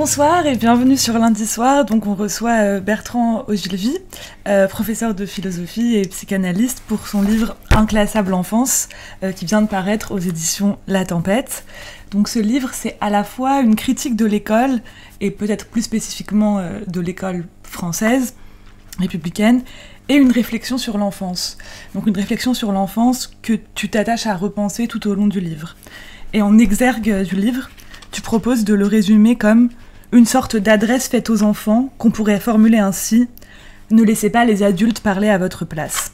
Bonsoir et bienvenue sur Lundi Soir. Donc on reçoit Bertrand Ogilvy, professeur de philosophie et psychanalyste, pour son livre Inclassable enfance, qui vient de paraître aux éditions La Tempête. Donc ce livre, c'est à la fois une critique de l'école, et peut-être plus spécifiquement de l'école française, républicaine, et une réflexion sur l'enfance. Donc une réflexion sur l'enfance que tu t'attaches à repenser tout au long du livre. Et en exergue du livre, tu proposes de le résumer comme une sorte d'adresse faite aux enfants qu'on pourrait formuler ainsi: ne laissez pas les adultes parler à votre place.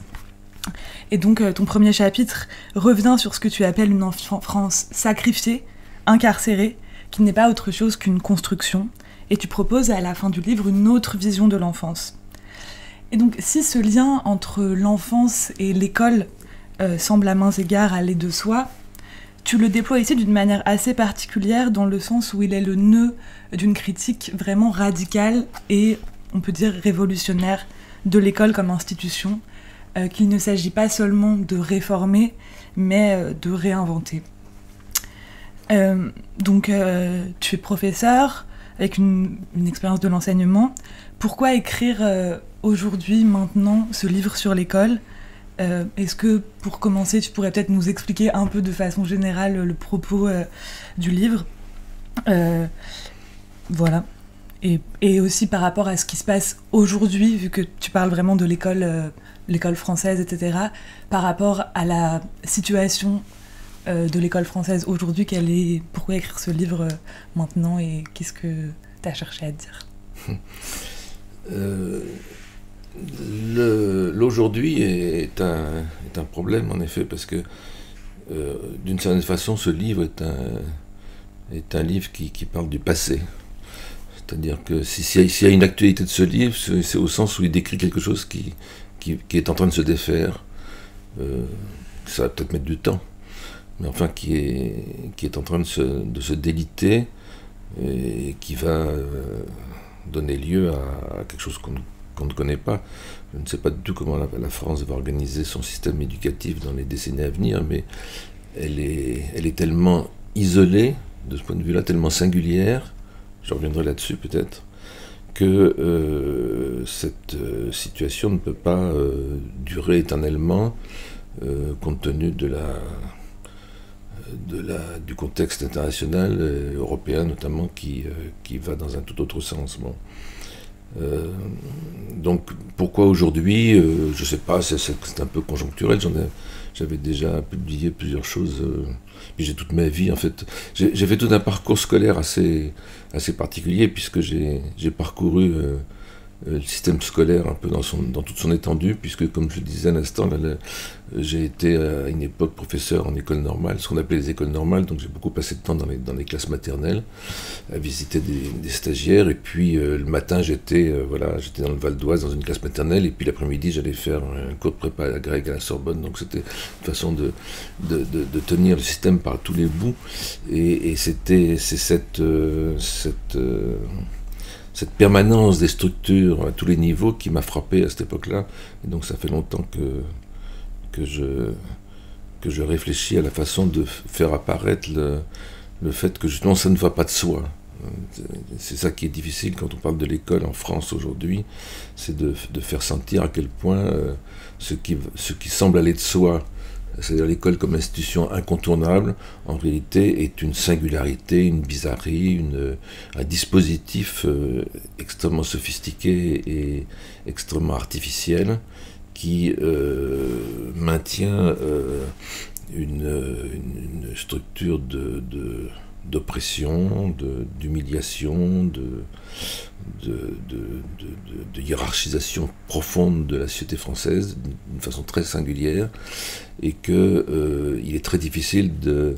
Et donc ton premier chapitre revient sur ce que tu appelles une enfance sacrifiée, incarcérée, qui n'est pas autre chose qu'une construction, et tu proposes à la fin du livre une autre vision de l'enfance. Et donc si ce lien entre l'enfance et l'école semble à mains égards aller de soi, tu le déploies ici d'une manière assez particulière, dans le sens où il est le nœud d'une critique vraiment radicale et, on peut dire, révolutionnaire de l'école comme institution, qu'il ne s'agit pas seulement de réformer, mais de réinventer. Donc, tu es professeur, avec une expérience de l'enseignement. Pourquoi écrire aujourd'hui, maintenant, ce livre sur l'école ? Est-ce que, pour commencer, tu pourrais peut-être nous expliquer un peu de façon générale le propos du livre, voilà. Et aussi par rapport à ce qui se passe aujourd'hui, vu que tu parles vraiment de l'école française, etc., par rapport à la situation de l'école française aujourd'hui, pourquoi écrire ce livre maintenant, et qu'est-ce que tu as cherché à dire ? L'aujourd'hui est un problème, en effet, parce que d'une certaine façon, ce livre est un livre qui parle du passé. C'est-à-dire que s'il y a une actualité de ce livre, c'est au sens où il décrit quelque chose qui est en train de se défaire. Ça va peut-être mettre du temps, mais enfin qui est en train de se déliter, et qui va donner lieu à quelque chose qu'on ne connaît pas. Je ne sais pas du tout comment la France va organiser son système éducatif dans les décennies à venir, mais elle est tellement isolée, de ce point de vue-là, tellement singulière, je reviendrai là-dessus peut-être, que cette situation ne peut pas durer éternellement, compte tenu du contexte international, européen notamment, qui va dans un tout autre sens. Bon. Donc pourquoi aujourd'hui, je ne sais pas, c'est un peu conjoncturel. J'avais déjà publié plusieurs choses, puis j'ai toute ma vie en fait, j'ai fait tout un parcours scolaire assez particulier, puisque j'ai parcouru le système scolaire un peu dans toute son étendue, puisque, comme je le disais à l'instant, j'ai été à une époque professeur en école normale, ce qu'on appelait les écoles normales, donc j'ai beaucoup passé de temps dans les classes maternelles, à visiter des stagiaires, et puis le matin j'étais dans le Val d'Oise dans une classe maternelle, et puis l'après-midi j'allais faire un cours de prépa grec à la Sorbonne, donc c'était une façon de tenir le système par tous les bouts, et c'est cette permanence des structures à tous les niveaux qui m'a frappé à cette époque-là. Et donc ça fait longtemps que je réfléchis à la façon de faire apparaître le fait que justement ça ne va pas de soi. C'est ça qui est difficile quand on parle de l'école en France aujourd'hui, c'est de faire sentir à quel point ce qui semble aller de soi, c'est-à-dire l'école comme institution incontournable, en réalité est une singularité, une bizarrerie, un dispositif extrêmement sophistiqué et extrêmement artificiel qui maintient une structure d'oppression, d'humiliation, de hiérarchisation profonde de la société française d'une façon très singulière, et qu'il est très difficile de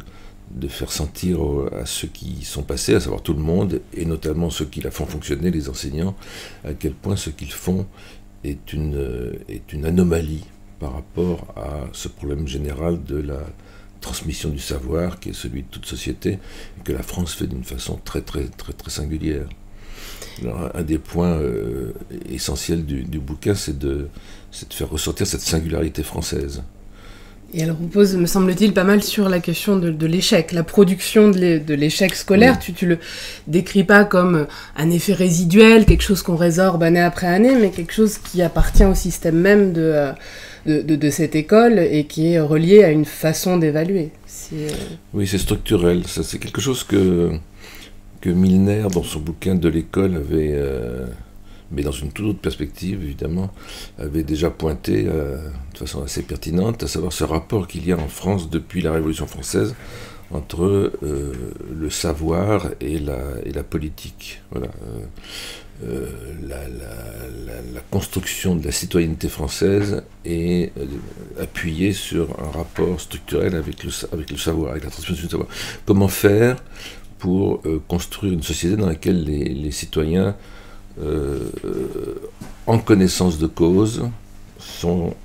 faire sentir à ceux qui sont passés, à savoir tout le monde, et notamment ceux qui la font fonctionner, les enseignants, à quel point ce qu'ils font est une anomalie par rapport à ce problème général de la transmission du savoir, qui est celui de toute société, et que la France fait d'une façon très très très très singulière. Alors, un des points essentiels du bouquin, c'est de faire ressortir cette singularité française. Et elle repose, me semble-t-il, pas mal sur la question de l'échec, la production de l'échec scolaire. Oui. Tu le décris pas comme un effet résiduel, quelque chose qu'on résorbe année après année, mais quelque chose qui appartient au système même de cette école et qui est relié à une façon d'évaluer. Oui, c'est structurel. Ça, c'est quelque chose que Milner, dans son bouquin de l'école, avait... mais dans une toute autre perspective, évidemment, avait déjà pointé de façon assez pertinente, à savoir ce rapport qu'il y a en France depuis la Révolution française entre le savoir et la politique. Voilà. La construction de la citoyenneté française est appuyée sur un rapport structurel avec le savoir, avec la transmission du savoir. Comment faire pour construire une société dans laquelle les citoyens en connaissance de cause, sont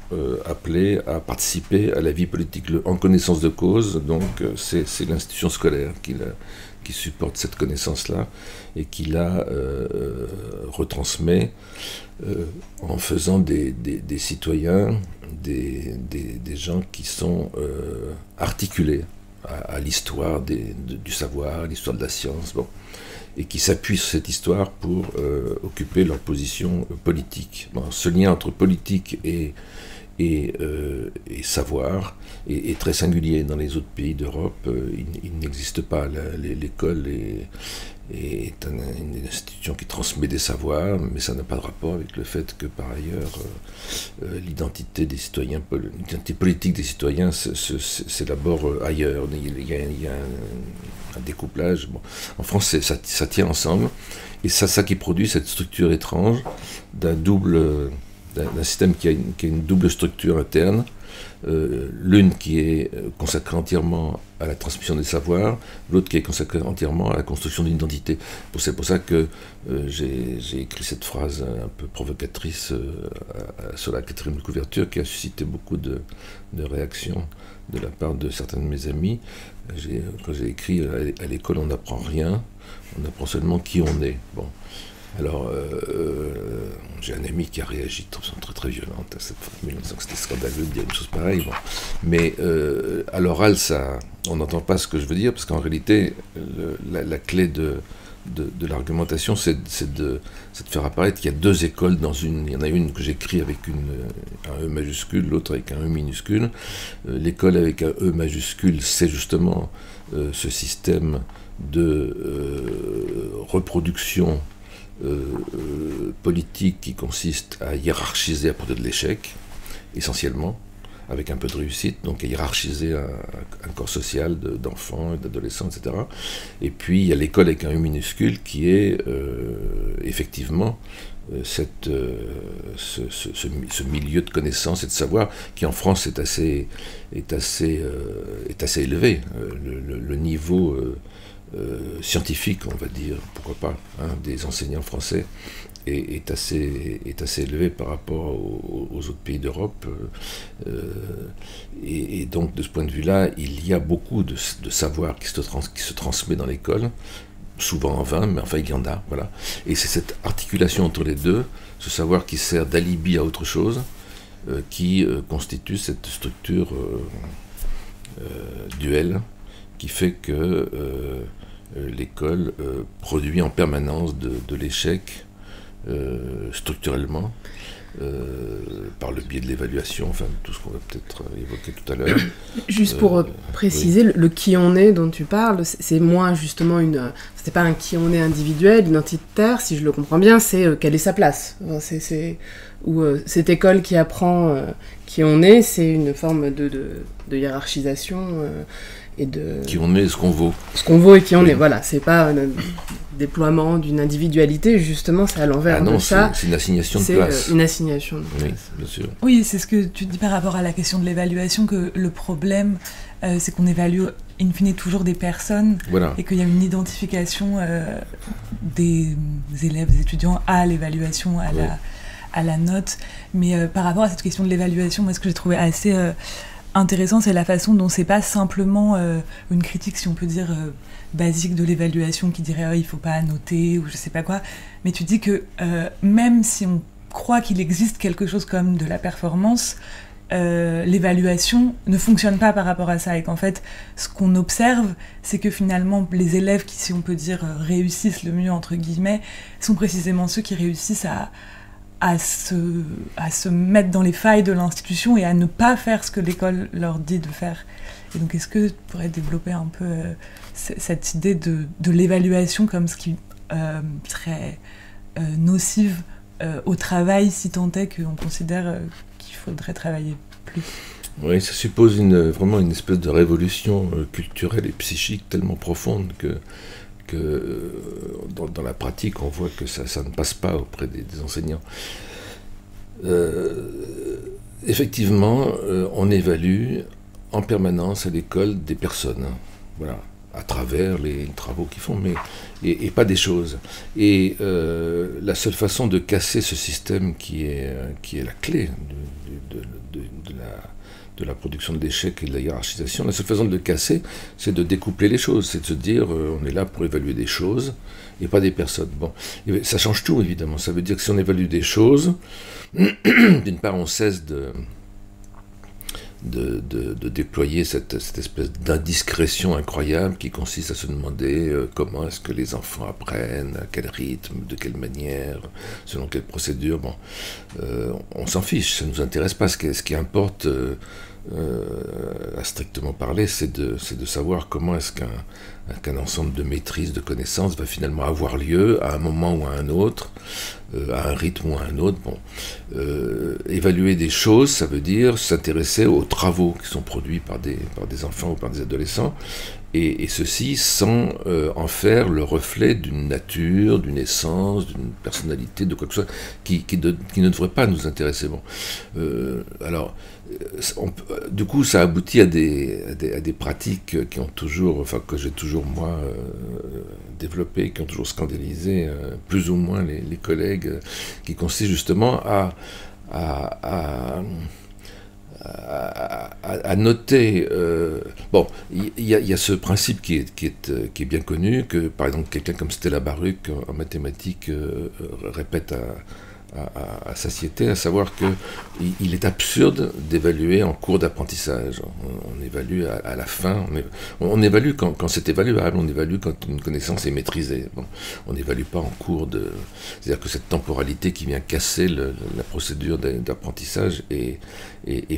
appelés à participer à la vie politique. En connaissance de cause, donc, c'est l'institution scolaire qui supporte cette connaissance-là et qui la retransmet en faisant des citoyens, des gens qui sont articulés à l'histoire du savoir, à l'histoire de la science. Bon. Et qui s'appuient sur cette histoire pour occuper leur position politique. Bon, ce lien entre politique et savoir est très singulier dans les autres pays d'Europe. Il n'existe pas. L'école est une institution qui transmet des savoirs, mais ça n'a pas de rapport avec le fait que, par ailleurs, l'identité des citoyens, l'identité politique des citoyens s'élabore ailleurs. Il y a un découplage. Bon. En France, ça tient ensemble, et ça qui produit cette structure étrange d'un système qui a une double structure interne, l'une qui est consacrée entièrement à la transmission des savoirs, l'autre qui est consacrée entièrement à la construction d'une identité. C'est pour ça que j'ai écrit cette phrase un peu provocatrice sur la 4e couverture, qui a suscité beaucoup de réactions de la part de certains de mes amis. Quand j'ai écrit « À l'école, on n'apprend rien, on apprend seulement qui on est ». Bon. Alors, j'ai un ami qui a réagi de façon très très violente à cette formule, en disant que c'était scandaleux de dire une chose pareille. Bon. Mais à l'oral, on n'entend pas ce que je veux dire, parce qu'en réalité, la clé de l'argumentation, c'est de faire apparaître qu'il y a deux écoles dans une. Il y en a une que j'écris avec un E majuscule, l'autre avec un E minuscule. L'école avec un E majuscule, c'est justement ce système de reproduction politique qui consiste à hiérarchiser à partir de l'échec, essentiellement, avec un peu de réussite, donc à hiérarchiser un corps social d'enfants et d'adolescents, etc. Et puis il y a l'école avec un U minuscule qui est effectivement ce milieu de connaissances et de savoir qui en France est assez élevé. Le niveau scientifique, on va dire, pourquoi pas, des enseignants français est assez élevé par rapport aux autres pays d'Europe. Et donc, de ce point de vue-là, il y a beaucoup de savoir qui se transmet dans l'école, souvent en vain, mais enfin, il y en a, voilà. Et c'est cette articulation entre les deux, ce savoir qui sert d'alibi à autre chose, qui constitue cette structure duelle, qui fait que l'école produit en permanence de l'échec structurellement, par le biais de l'évaluation, enfin tout ce qu'on va peut-être évoquer tout à l'heure. Juste pour préciser, oui. Le qui on est dont tu parles, c'est moins justement c'est pas un qui on est individuel, identitaire, si je le comprends bien, c'est quelle est sa place. Enfin, ou cette école qui apprend qui on est, c'est une forme de hiérarchisation et de... Qui on est, ce qu'on vaut. Ce qu'on vaut et qui on est, voilà. C'est pas un déploiement d'une individualité, justement, c'est à l'envers de ça. C'est une assignation de place. C'est une assignation de place. Oui, bien sûr. Oui, c'est ce que tu dis par rapport à la question de l'évaluation, que le problème, c'est qu'on évalue in fine toujours des personnes, voilà. Et qu'il y a une identification des élèves, des étudiants à l'évaluation, à la note. Mais par rapport à cette question de l'évaluation, moi, ce que j'ai trouvé assez... intéressant, c'est la façon dont c'est pas simplement une critique, si on peut dire, basique de l'évaluation qui dirait il faut pas noter ou je sais pas quoi, mais tu dis que même si on croit qu'il existe quelque chose comme de la performance, l'évaluation ne fonctionne pas par rapport à ça, et qu'en fait, ce qu'on observe, c'est que finalement, les élèves qui, si on peut dire, réussissent le mieux, entre guillemets, sont précisément ceux qui réussissent à se mettre dans les failles de l'institution et à ne pas faire ce que l'école leur dit de faire. Et donc, est-ce que tu pourrais développer un peu cette idée de l'évaluation comme ce qui serait nocive au travail, si tant est qu'on considère qu'il faudrait travailler plus? Oui, ça suppose vraiment une espèce de révolution culturelle et psychique tellement profonde que dans la pratique, on voit que ça ne passe pas auprès des enseignants. Effectivement, on évalue en permanence à l'école des personnes, voilà, à travers les travaux qu'ils font, et pas des choses. Et la seule façon de casser ce système qui est la clé de la production de l'échec et de la hiérarchisation, la seule façon de le casser, c'est de découpler les choses, c'est de se dire on est là pour évaluer des choses et pas des personnes. Bon, et ça change tout évidemment, ça veut dire que si on évalue des choses, d'une part on cesse de déployer cette espèce d'indiscrétion incroyable qui consiste à se demander comment est-ce que les enfants apprennent, à quel rythme, de quelle manière, selon quelle procédure. Bon, on s'en fiche, ça ne nous intéresse pas. Ce qui importe, à strictement parler, c'est de savoir comment est-ce qu'un ensemble de maîtrise, de connaissances va finalement avoir lieu à un moment ou à un autre, à un rythme ou à un autre. Bon, évaluer des choses, ça veut dire s'intéresser aux travaux qui sont produits par des enfants ou par des adolescents, et ceci sans en faire le reflet d'une nature, d'une essence, d'une personnalité, de quoi que ce soit, qui ne devrait pas nous intéresser. Bon, alors, du coup, ça aboutit à des pratiques qui ont toujours, enfin que j'ai toujours moi développées, qui ont toujours scandalisé plus ou moins les collègues, qui consistent justement à noter. Bon, il y a ce principe qui est bien connu, que par exemple quelqu'un comme Stella Baruch en mathématiques répète à satiété, à savoir qu'il est absurde d'évaluer en cours d'apprentissage. On évalue à la fin, on évalue quand c'est évaluable, on évalue quand une connaissance est maîtrisée. Bon, on n'évalue pas en cours de... C'est-à-dire que cette temporalité qui vient casser la procédure d'apprentissage est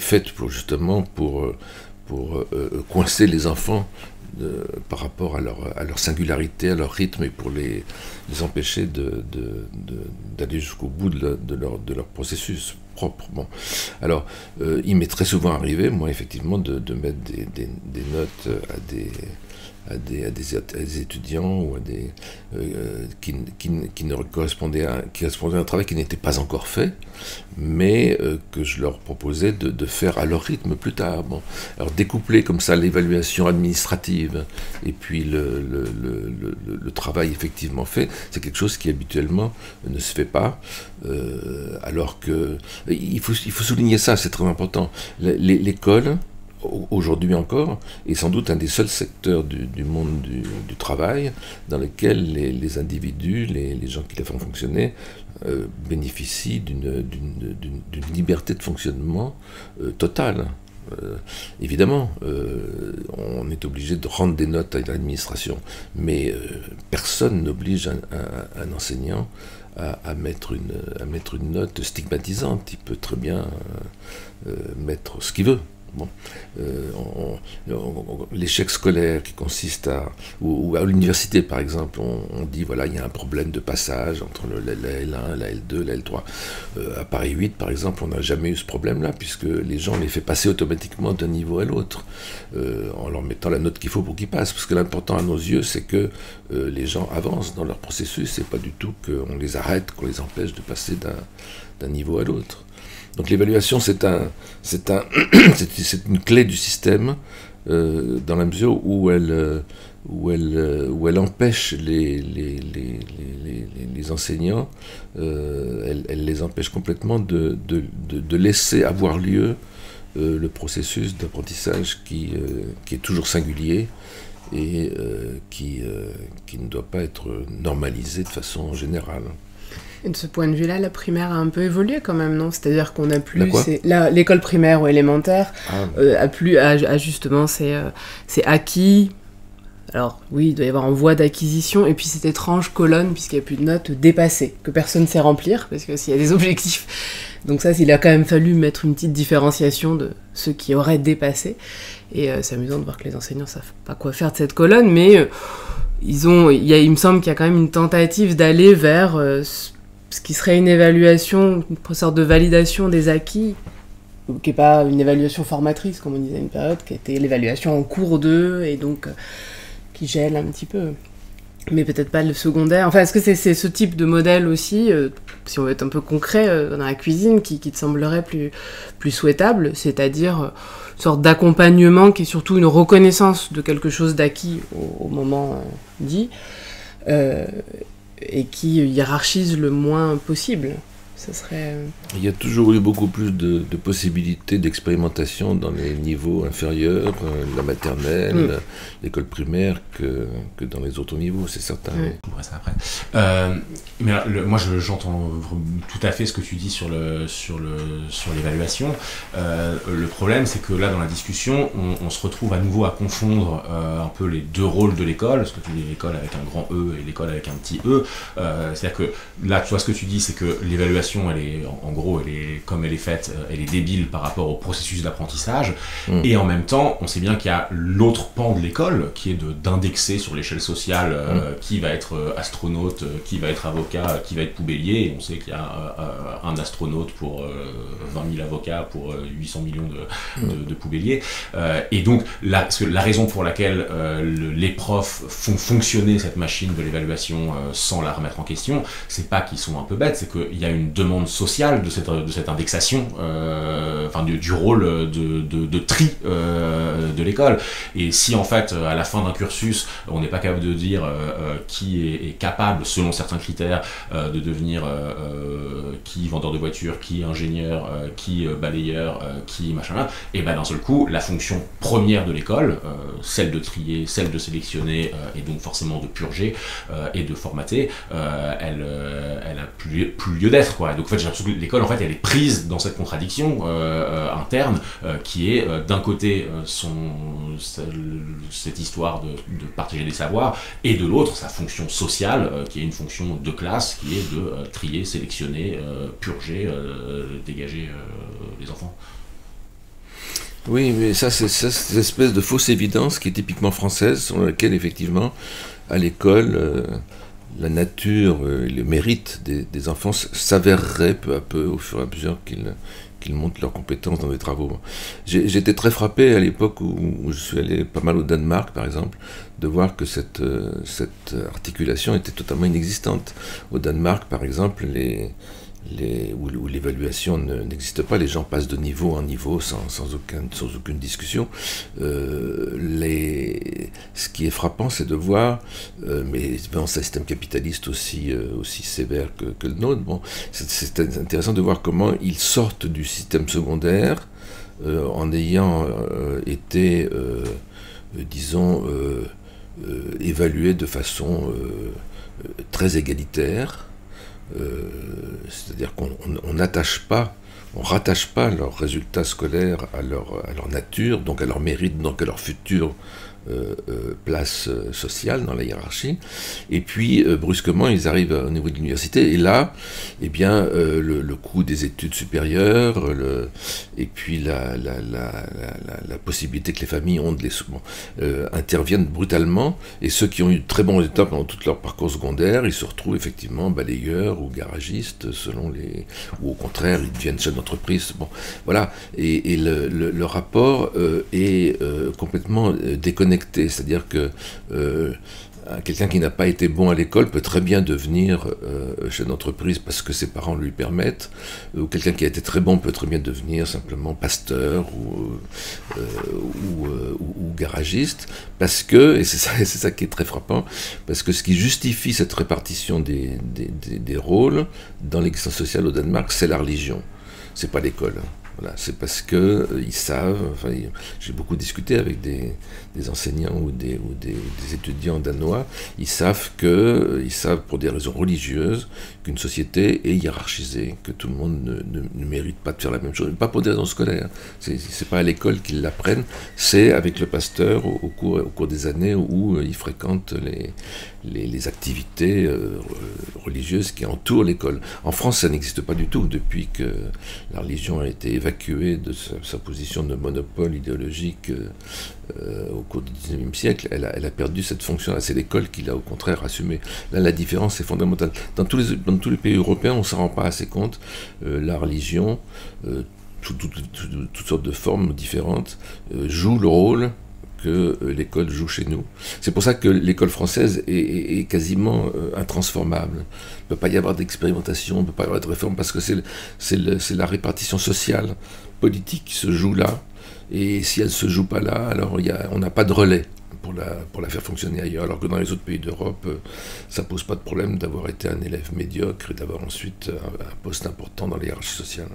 faite justement pour coincer les enfants par rapport à leur singularité, à leur rythme, et pour les empêcher d'aller jusqu'au bout de leur processus propre. Bon. Alors, il m'est très souvent arrivé, moi, effectivement, de mettre des notes à des étudiants ou qui ne correspondaient à un travail qui n'était pas encore fait, mais que je leur proposais de faire à leur rythme plus tard. Bon. Alors découpler comme ça l'évaluation administrative et puis le travail effectivement fait, c'est quelque chose qui habituellement ne se fait pas, alors que il faut souligner ça, c'est très important. L'école, aujourd'hui encore, est sans doute un des seuls secteurs du monde du travail dans lequel les individus, les gens qui les font fonctionner, bénéficient d'une liberté de fonctionnement totale. Évidemment, on est obligé de rendre des notes à l'administration, mais personne n'oblige un enseignant à mettre une note stigmatisante. Il peut très bien mettre ce qu'il veut. Bon, l'échec scolaire qui consiste ou à l'université par exemple, on dit voilà, il y a un problème de passage entre la L1, la L2, la L3. À Paris 8 par exemple, on n'a jamais eu ce problème-là, puisque les gens les fait passer automatiquement d'un niveau à l'autre, en leur mettant la note qu'il faut pour qu'ils passent, parce que l'important à nos yeux, c'est que les gens avancent dans leur processus, et pas du tout qu'on les arrête, qu'on les empêche de passer d'un niveau à l'autre. Donc l'évaluation, c'est une clé du système, dans la mesure où elle empêche les enseignants, elle les empêche complètement de laisser avoir lieu le processus d'apprentissage qui est toujours singulier et qui ne doit pas être normalisé de façon générale. Et de ce point de vue-là, la primaire a un peu évolué quand même, non? C'est-à-dire qu'on a plus... L'école primaire ou élémentaire a justement c'est acquis. Alors oui, il doit y avoir en voie d'acquisition, et puis cette étrange colonne, puisqu'il n'y a plus de notes, dépassées, que personne ne sait remplir, parce que s'il y a des objectifs... Donc ça, il a quand même fallu mettre une petite différenciation de ceux qui auraient dépassé. Et c'est amusant de voir que les enseignants ne savent pas quoi faire de cette colonne, mais il me semble qu'il y a quand même une tentative d'aller vers ce qui serait une évaluation, une sorte de validation des acquis, qui n'est pas une évaluation formatrice, comme on disait à une période, qui était l'évaluation en cours d'eux, et donc qui gèle un petit peu. Mais peut-être pas le secondaire. Enfin, est-ce que c'est ce type de modèle aussi, si on veut être un peu concret, dans la cuisine, qui te semblerait plus souhaitable, c'est-à-dire une sorte d'accompagnement qui est surtout une reconnaissance de quelque chose d'acquis au moment dit, et qui hiérarchise le moins possible. Ça serait... Il y a toujours eu beaucoup plus de possibilités d'expérimentation dans les niveaux inférieurs, la maternelle, l'école primaire, que dans les autres niveaux, c'est certain. On verra ça après. Mais moi, j'entends tout à fait ce que tu dis sur l'évaluation. Le problème, c'est que là, dans la discussion, on se retrouve à nouveau à confondre un peu les deux rôles de l'école, parce que tu dis l'école avec un grand E et l'école avec un petit E. C'est-à-dire que là, tu vois, ce que tu dis, c'est que l'évaluation, elle est, en gros, comme elle est faite, elle est débile par rapport au processus d'apprentissage. Et en même temps, on sait bien qu'il y a l'autre pan de l'école, qui est d'indexer sur l'échelle sociale qui va être astronaute, qui va être avocat, qui va être poubellier. Et on sait qu'il y a un astronaute pour 20 000 avocats, pour 800 millions de poubelliers. Et donc, la raison pour laquelle les profs font fonctionner cette machine de l'évaluation sans la remettre en question, c'est pas qu'ils sont un peu bêtes, c'est qu'il y a une demande sociale de cette indexation, du rôle de tri de l'école. Et si en fait, à la fin d'un cursus, on n'est pas capable de dire qui est capable, selon certains critères, de devenir qui vendeur de voiture, qui ingénieur, qui balayeur, qui machin là, et ben d'un seul coup, la fonction première de l'école, celle de trier, celle de sélectionner, et donc forcément de purger et de formater, elle a plus lieu d'être, quoi. Et donc en fait, j'ai l'impression que l'école, en fait, elle est prise dans cette contradiction interne qui est d'un côté cette histoire de partager des savoirs, et de l'autre sa fonction sociale qui est une fonction de classe, qui est de trier, sélectionner, purger, dégager les enfants. Oui, mais ça, c'est cette espèce de fausse évidence qui est typiquement française, sur laquelle effectivement, à l'école, la nature et le mérite des enfants s'avéreraient peu à peu au fur et à mesure qu'ils montent leurs compétences dans des travaux. J'étais très frappé à l'époque où je suis allé pas mal au Danemark, par exemple, de voir que cette articulation était totalement inexistante. Au Danemark, par exemple, où l'évaluation n'existe pas, les gens passent de niveau en niveau sans aucune discussion. Ce qui est frappant, c'est de voir, mais dans un système capitaliste aussi sévère que le nôtre, c'est intéressant de voir comment ils sortent du système secondaire en ayant été, disons, évalués de façon très égalitaire. C'est-à-dire qu'on rattache pas leurs résultats scolaires à leur nature, donc à leur mérite, donc à leur futur place sociale dans la hiérarchie, et puis brusquement ils arrivent au niveau de l'université, et là, eh bien, le coût des études supérieures, et puis la possibilité que les familles ont de interviennent brutalement, et ceux qui ont eu de très bons résultats pendant tout leur parcours secondaire, ils se retrouvent effectivement balayeurs ou garagistes, ou au contraire, ils deviennent chefs d'entreprise. Bon, voilà, et le rapport est complètement déconnecté. C'est-à-dire que quelqu'un qui n'a pas été bon à l'école peut très bien devenir chef d'entreprise parce que ses parents lui permettent, ou quelqu'un qui a été très bon peut très bien devenir simplement pasteur ou garagiste, parce que, et c'est ça qui est très frappant, parce que ce qui justifie cette répartition des rôles dans l'existence sociale au Danemark, c'est la religion, c'est pas l'école. Voilà, c'est parce qu'ils savent, enfin, j'ai beaucoup discuté avec des enseignants ou des étudiants danois, ils savent pour des raisons religieuses qu'une société est hiérarchisée, que tout le monde ne mérite pas de faire la même chose, pas pour des raisons scolaires, c'est pas à l'école qu'ils l'apprennent, c'est avec le pasteur au cours des années où ils fréquentent les activités religieuses qui entourent l'école. En France, ça n'existe pas du tout depuis que la religion a été évacuée de sa position de monopole idéologique au cours du XIXe siècle. Elle a perdu cette fonction-là. C'est l'école qui l'a au contraire assumée. Là, la différence est fondamentale. Dans tous les pays européens, on ne s'en rend pas assez compte. La religion, toutes sortes de formes différentes, joue le rôle que l'école joue chez nous. C'est pour ça que l'école française est quasiment intransformable. Il ne peut pas y avoir d'expérimentation, il ne peut pas y avoir de réforme, parce que c'est la répartition sociale, politique qui se joue là, et si elle ne se joue pas là, alors on n'a pas de relais pour la faire fonctionner ailleurs, alors que dans les autres pays d'Europe, ça ne pose pas de problème d'avoir été un élève médiocre et d'avoir ensuite un poste important dans la hiérarchie sociale.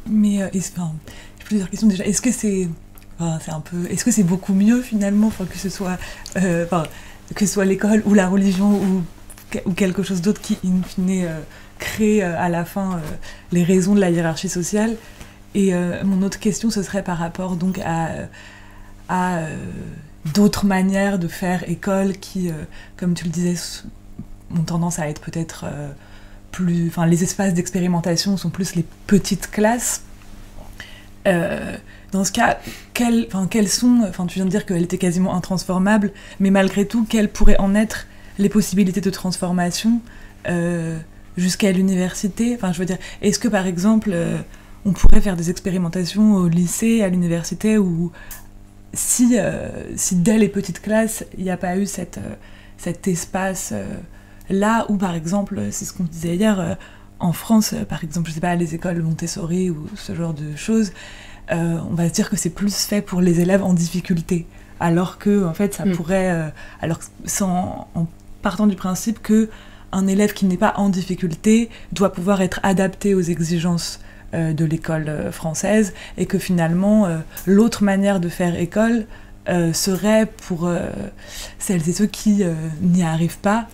Mais, plusieurs questions déjà. Est-ce que est-ce que c'est beaucoup mieux finalement, que ce soit l'école ou la religion ou quelque chose d'autre qui, in fine, crée à la fin les raisons de la hiérarchie sociale? Et mon autre question, ce serait par rapport donc à d'autres manières de faire école qui, comme tu le disais, ont tendance à être peut-être plus... Enfin, les espaces d'expérimentation sont plus les petites classes. Dans ce cas, quelles sont... Enfin, tu viens de dire qu'elle était quasiment intransformable, mais malgré tout, quelles pourraient en être les possibilités de transformation jusqu'à l'université? Enfin, je veux dire, est-ce que, par exemple, on pourrait faire des expérimentations au lycée, à l'université, où si dès les petites classes, il n'y a pas eu cet espace là où, par exemple, c'est ce qu'on disait hier, en France, par exemple, je sais pas, les écoles Montessori ou ce genre de choses, on va se dire que c'est plus fait pour les élèves en difficulté, alors que en fait ça pourrait, en partant du principe que un élève qui n'est pas en difficulté doit pouvoir être adapté aux exigences de l'école française, et que finalement l'autre manière de faire école serait pour celles et ceux qui n'y arrivent pas.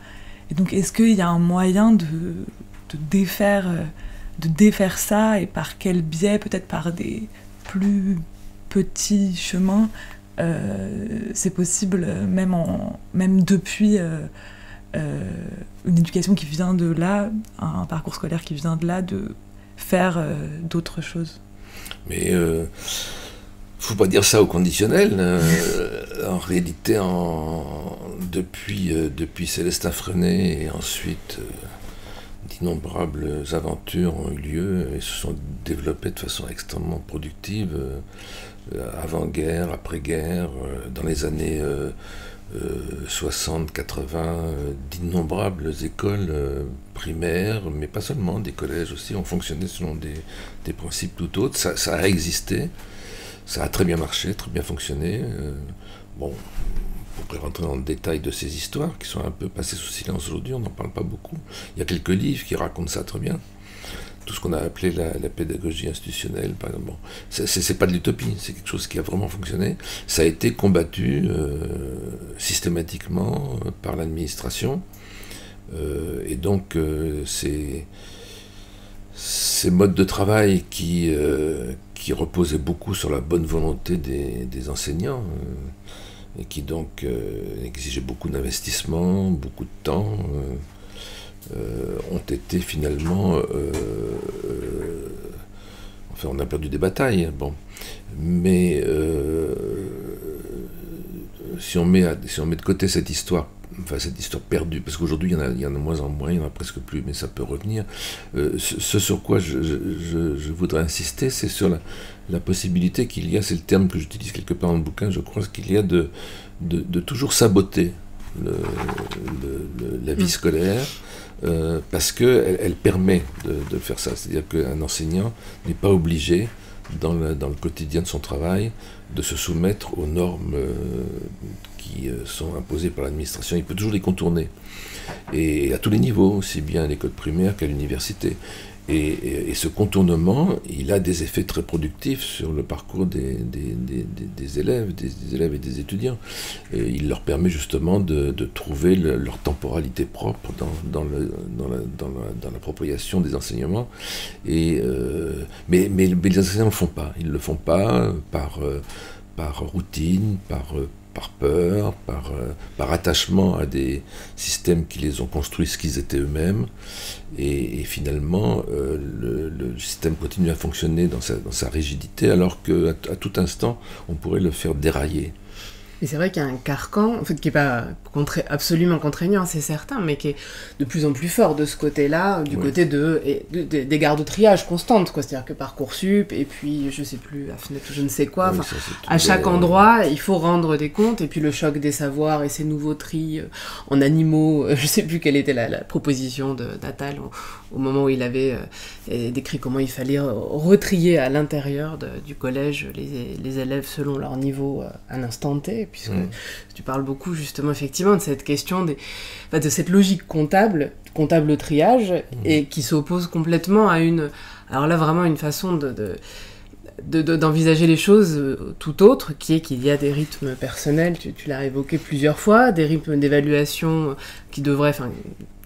Et donc est-ce qu'il y a un moyen de défaire ça, et par quel biais, peut-être par des plus petits chemins, c'est possible, même depuis une éducation qui vient de là, un parcours scolaire qui vient de là, de faire d'autres choses. Mais faut pas dire ça au conditionnel. En réalité, depuis Célestin Freinet et ensuite d'innombrables aventures ont eu lieu et se sont développées de façon extrêmement productive, avant-guerre, après-guerre, dans les années 60, 80, d'innombrables écoles primaires, mais pas seulement, des collèges aussi, ont fonctionné selon des principes tout autres. Ça a existé, ça a très bien marché, très bien fonctionné. Bon, on pourrait rentrer dans le détail de ces histoires qui sont un peu passées sous silence aujourd'hui, on n'en parle pas beaucoup. Il y a quelques livres qui racontent ça très bien. Tout ce qu'on a appelé la pédagogie institutionnelle, par exemple. Bon, c'est pas de l'utopie, c'est quelque chose qui a vraiment fonctionné. Ça a été combattu systématiquement par l'administration. Et donc, ces modes de travail qui reposaient beaucoup sur la bonne volonté des enseignants, et qui donc exigeaient beaucoup d'investissement, beaucoup de temps, ont été finalement... enfin, on a perdu des batailles, bon. Mais si on met de côté cette histoire perdue, parce qu'aujourd'hui il y en a de moins en moins, il n'y en a presque plus, mais ça peut revenir, ce sur quoi je voudrais insister, c'est sur la possibilité qu'il y a, c'est le terme que j'utilise quelque part dans le bouquin, je crois, qu'il y a de toujours saboter la vie scolaire, parce qu'elle permet de faire ça. C'est-à-dire qu'un enseignant n'est pas obligé, dans le quotidien de son travail, de se soumettre aux normes qui sont imposées par l'administration. Il peut toujours les contourner. Et à tous les niveaux, aussi bien à l'école primaire qu'à l'université. Et ce contournement, il a des effets très productifs sur le parcours des élèves, des élèves et des étudiants. Et il leur permet justement de trouver leur temporalité propre dans l'appropriation des enseignements. Mais les enseignants ne le font pas. Ils ne le font pas par routine, par peur, par attachement à des systèmes qui les ont construits ce qu'ils étaient eux-mêmes. Et finalement, le système continue à fonctionner dans sa rigidité, alors qu'à tout instant, on pourrait le faire dérailler. Et c'est vrai qu'il y a un carcan, en fait, qui n'est pas absolument contraignant, c'est certain, mais qui est de plus en plus fort de ce côté-là, du côté des gares de triage constantes, quoi. C'est-à-dire que Parcoursup, et puis, je sais plus, la fenêtre, je ne sais quoi, à chaque endroit, il faut rendre des comptes, et puis le choc des savoirs et ces nouveaux tris en animaux, je ne sais plus quelle était la proposition d'Attal au moment où il avait décrit comment il fallait retrier à l'intérieur du collège les élèves selon leur niveau à l'instant T, puisque tu parles beaucoup justement effectivement de cette question de cette logique comptable au triage, et qui s'oppose complètement à alors là vraiment une façon d'envisager les choses tout autre, qui est qu'il y a des rythmes personnels, tu l'as évoqué plusieurs fois, des rythmes d'évaluation qui devraient,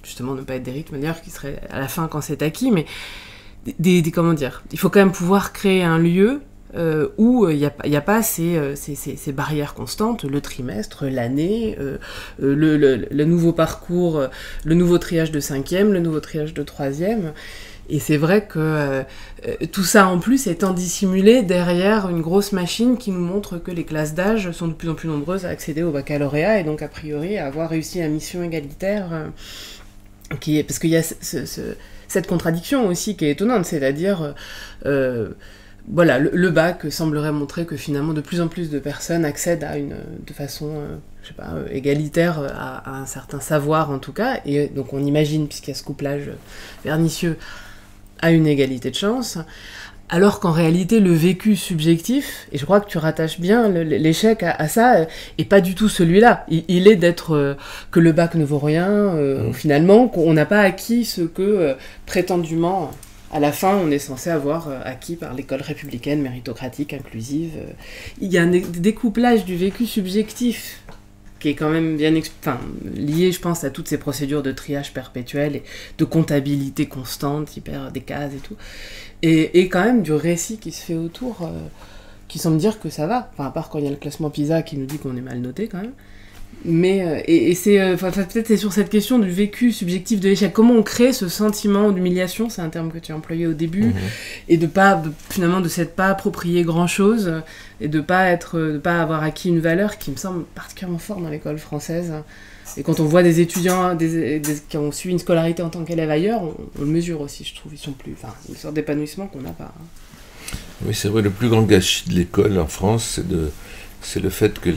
justement ne pas être des rythmes d'ailleurs qui seraient à la fin quand c'est acquis, mais comment dire, il faut quand même pouvoir créer un lieu où il n'y a pas ces barrières constantes, le trimestre, l'année, le nouveau parcours, le nouveau triage de 5e, le nouveau triage de 3e. Et c'est vrai que tout ça en plus étant dissimulé derrière une grosse machine qui nous montre que les classes d'âge sont de plus en plus nombreuses à accéder au baccalauréat, et donc a priori à avoir réussi la mission égalitaire, parce qu'il y a cette contradiction aussi qui est étonnante, c'est-à-dire voilà, le bac semblerait montrer que finalement de plus en plus de personnes accèdent de façon, je sais pas, égalitaire à un certain savoir en tout cas, et donc on imagine, puisqu'il y a ce couplage pernicieux, à une égalité de chance, alors qu'en réalité le vécu subjectif, et je crois que tu rattaches bien l'échec à ça, et pas du tout celui-là. Il est d'être que le bac ne vaut rien, finalement, qu'on n'a pas acquis ce que prétendument... À la fin, on est censé avoir acquis par l'école républicaine, méritocratique, inclusive. Il y a un découplage du vécu subjectif qui est quand même bien lié, je pense, à toutes ces procédures de triage perpétuel et de comptabilité constante, hyper des cases et tout. Et quand même du récit qui se fait autour, qui semble dire que ça va. Enfin, à part quand il y a le classement PISA qui nous dit qu'on est mal noté quand même. Mais peut-être c'est sur cette question du vécu subjectif de l'échec, comment on crée ce sentiment d'humiliation, c'est un terme que tu as employé au début, et de pas approprier grand chose, et de pas avoir acquis une valeur qui me semble particulièrement forte dans l'école française. Et quand on voit des étudiants qui ont suivi une scolarité en tant qu'élèves ailleurs, on le mesure aussi, je trouve. Ils sont plus, une sorte d'épanouissement qu'on n'a pas. Oui, c'est vrai, le plus grand gâchis de l'école en France, c'est le fait que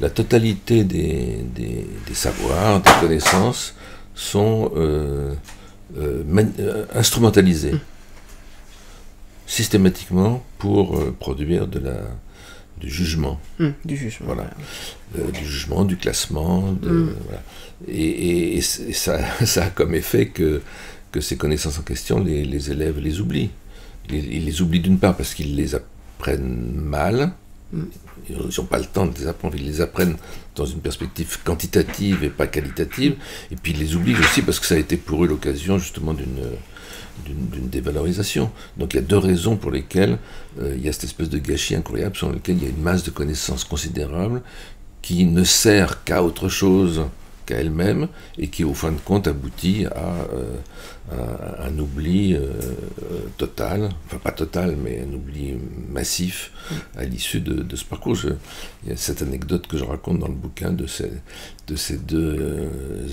la totalité des savoirs, des connaissances sont instrumentalisées systématiquement pour produire du jugement. Du jugement. Voilà. Du jugement, du classement. Voilà. Et ça a comme effet que ces connaissances en question, les élèves les oublient. Ils les oublient d'une part parce qu'ils les apprennent mal. Ils n'ont pas le temps de les apprendre, ils les apprennent dans une perspective quantitative et pas qualitative, et puis ils les oublient aussi parce que ça a été pour eux l'occasion justement d'une dévalorisation. Donc il y a deux raisons pour lesquelles il y a cette espèce de gâchis incroyable, sur lequel il y a une masse de connaissances considérable qui ne sert qu'à autre chose qu'à elle-même, et qui au fin de compte aboutit à un oubli total, enfin pas total, mais un oubli massif à l'issue de ce parcours. Il y a cette anecdote que je raconte dans le bouquin de ces deux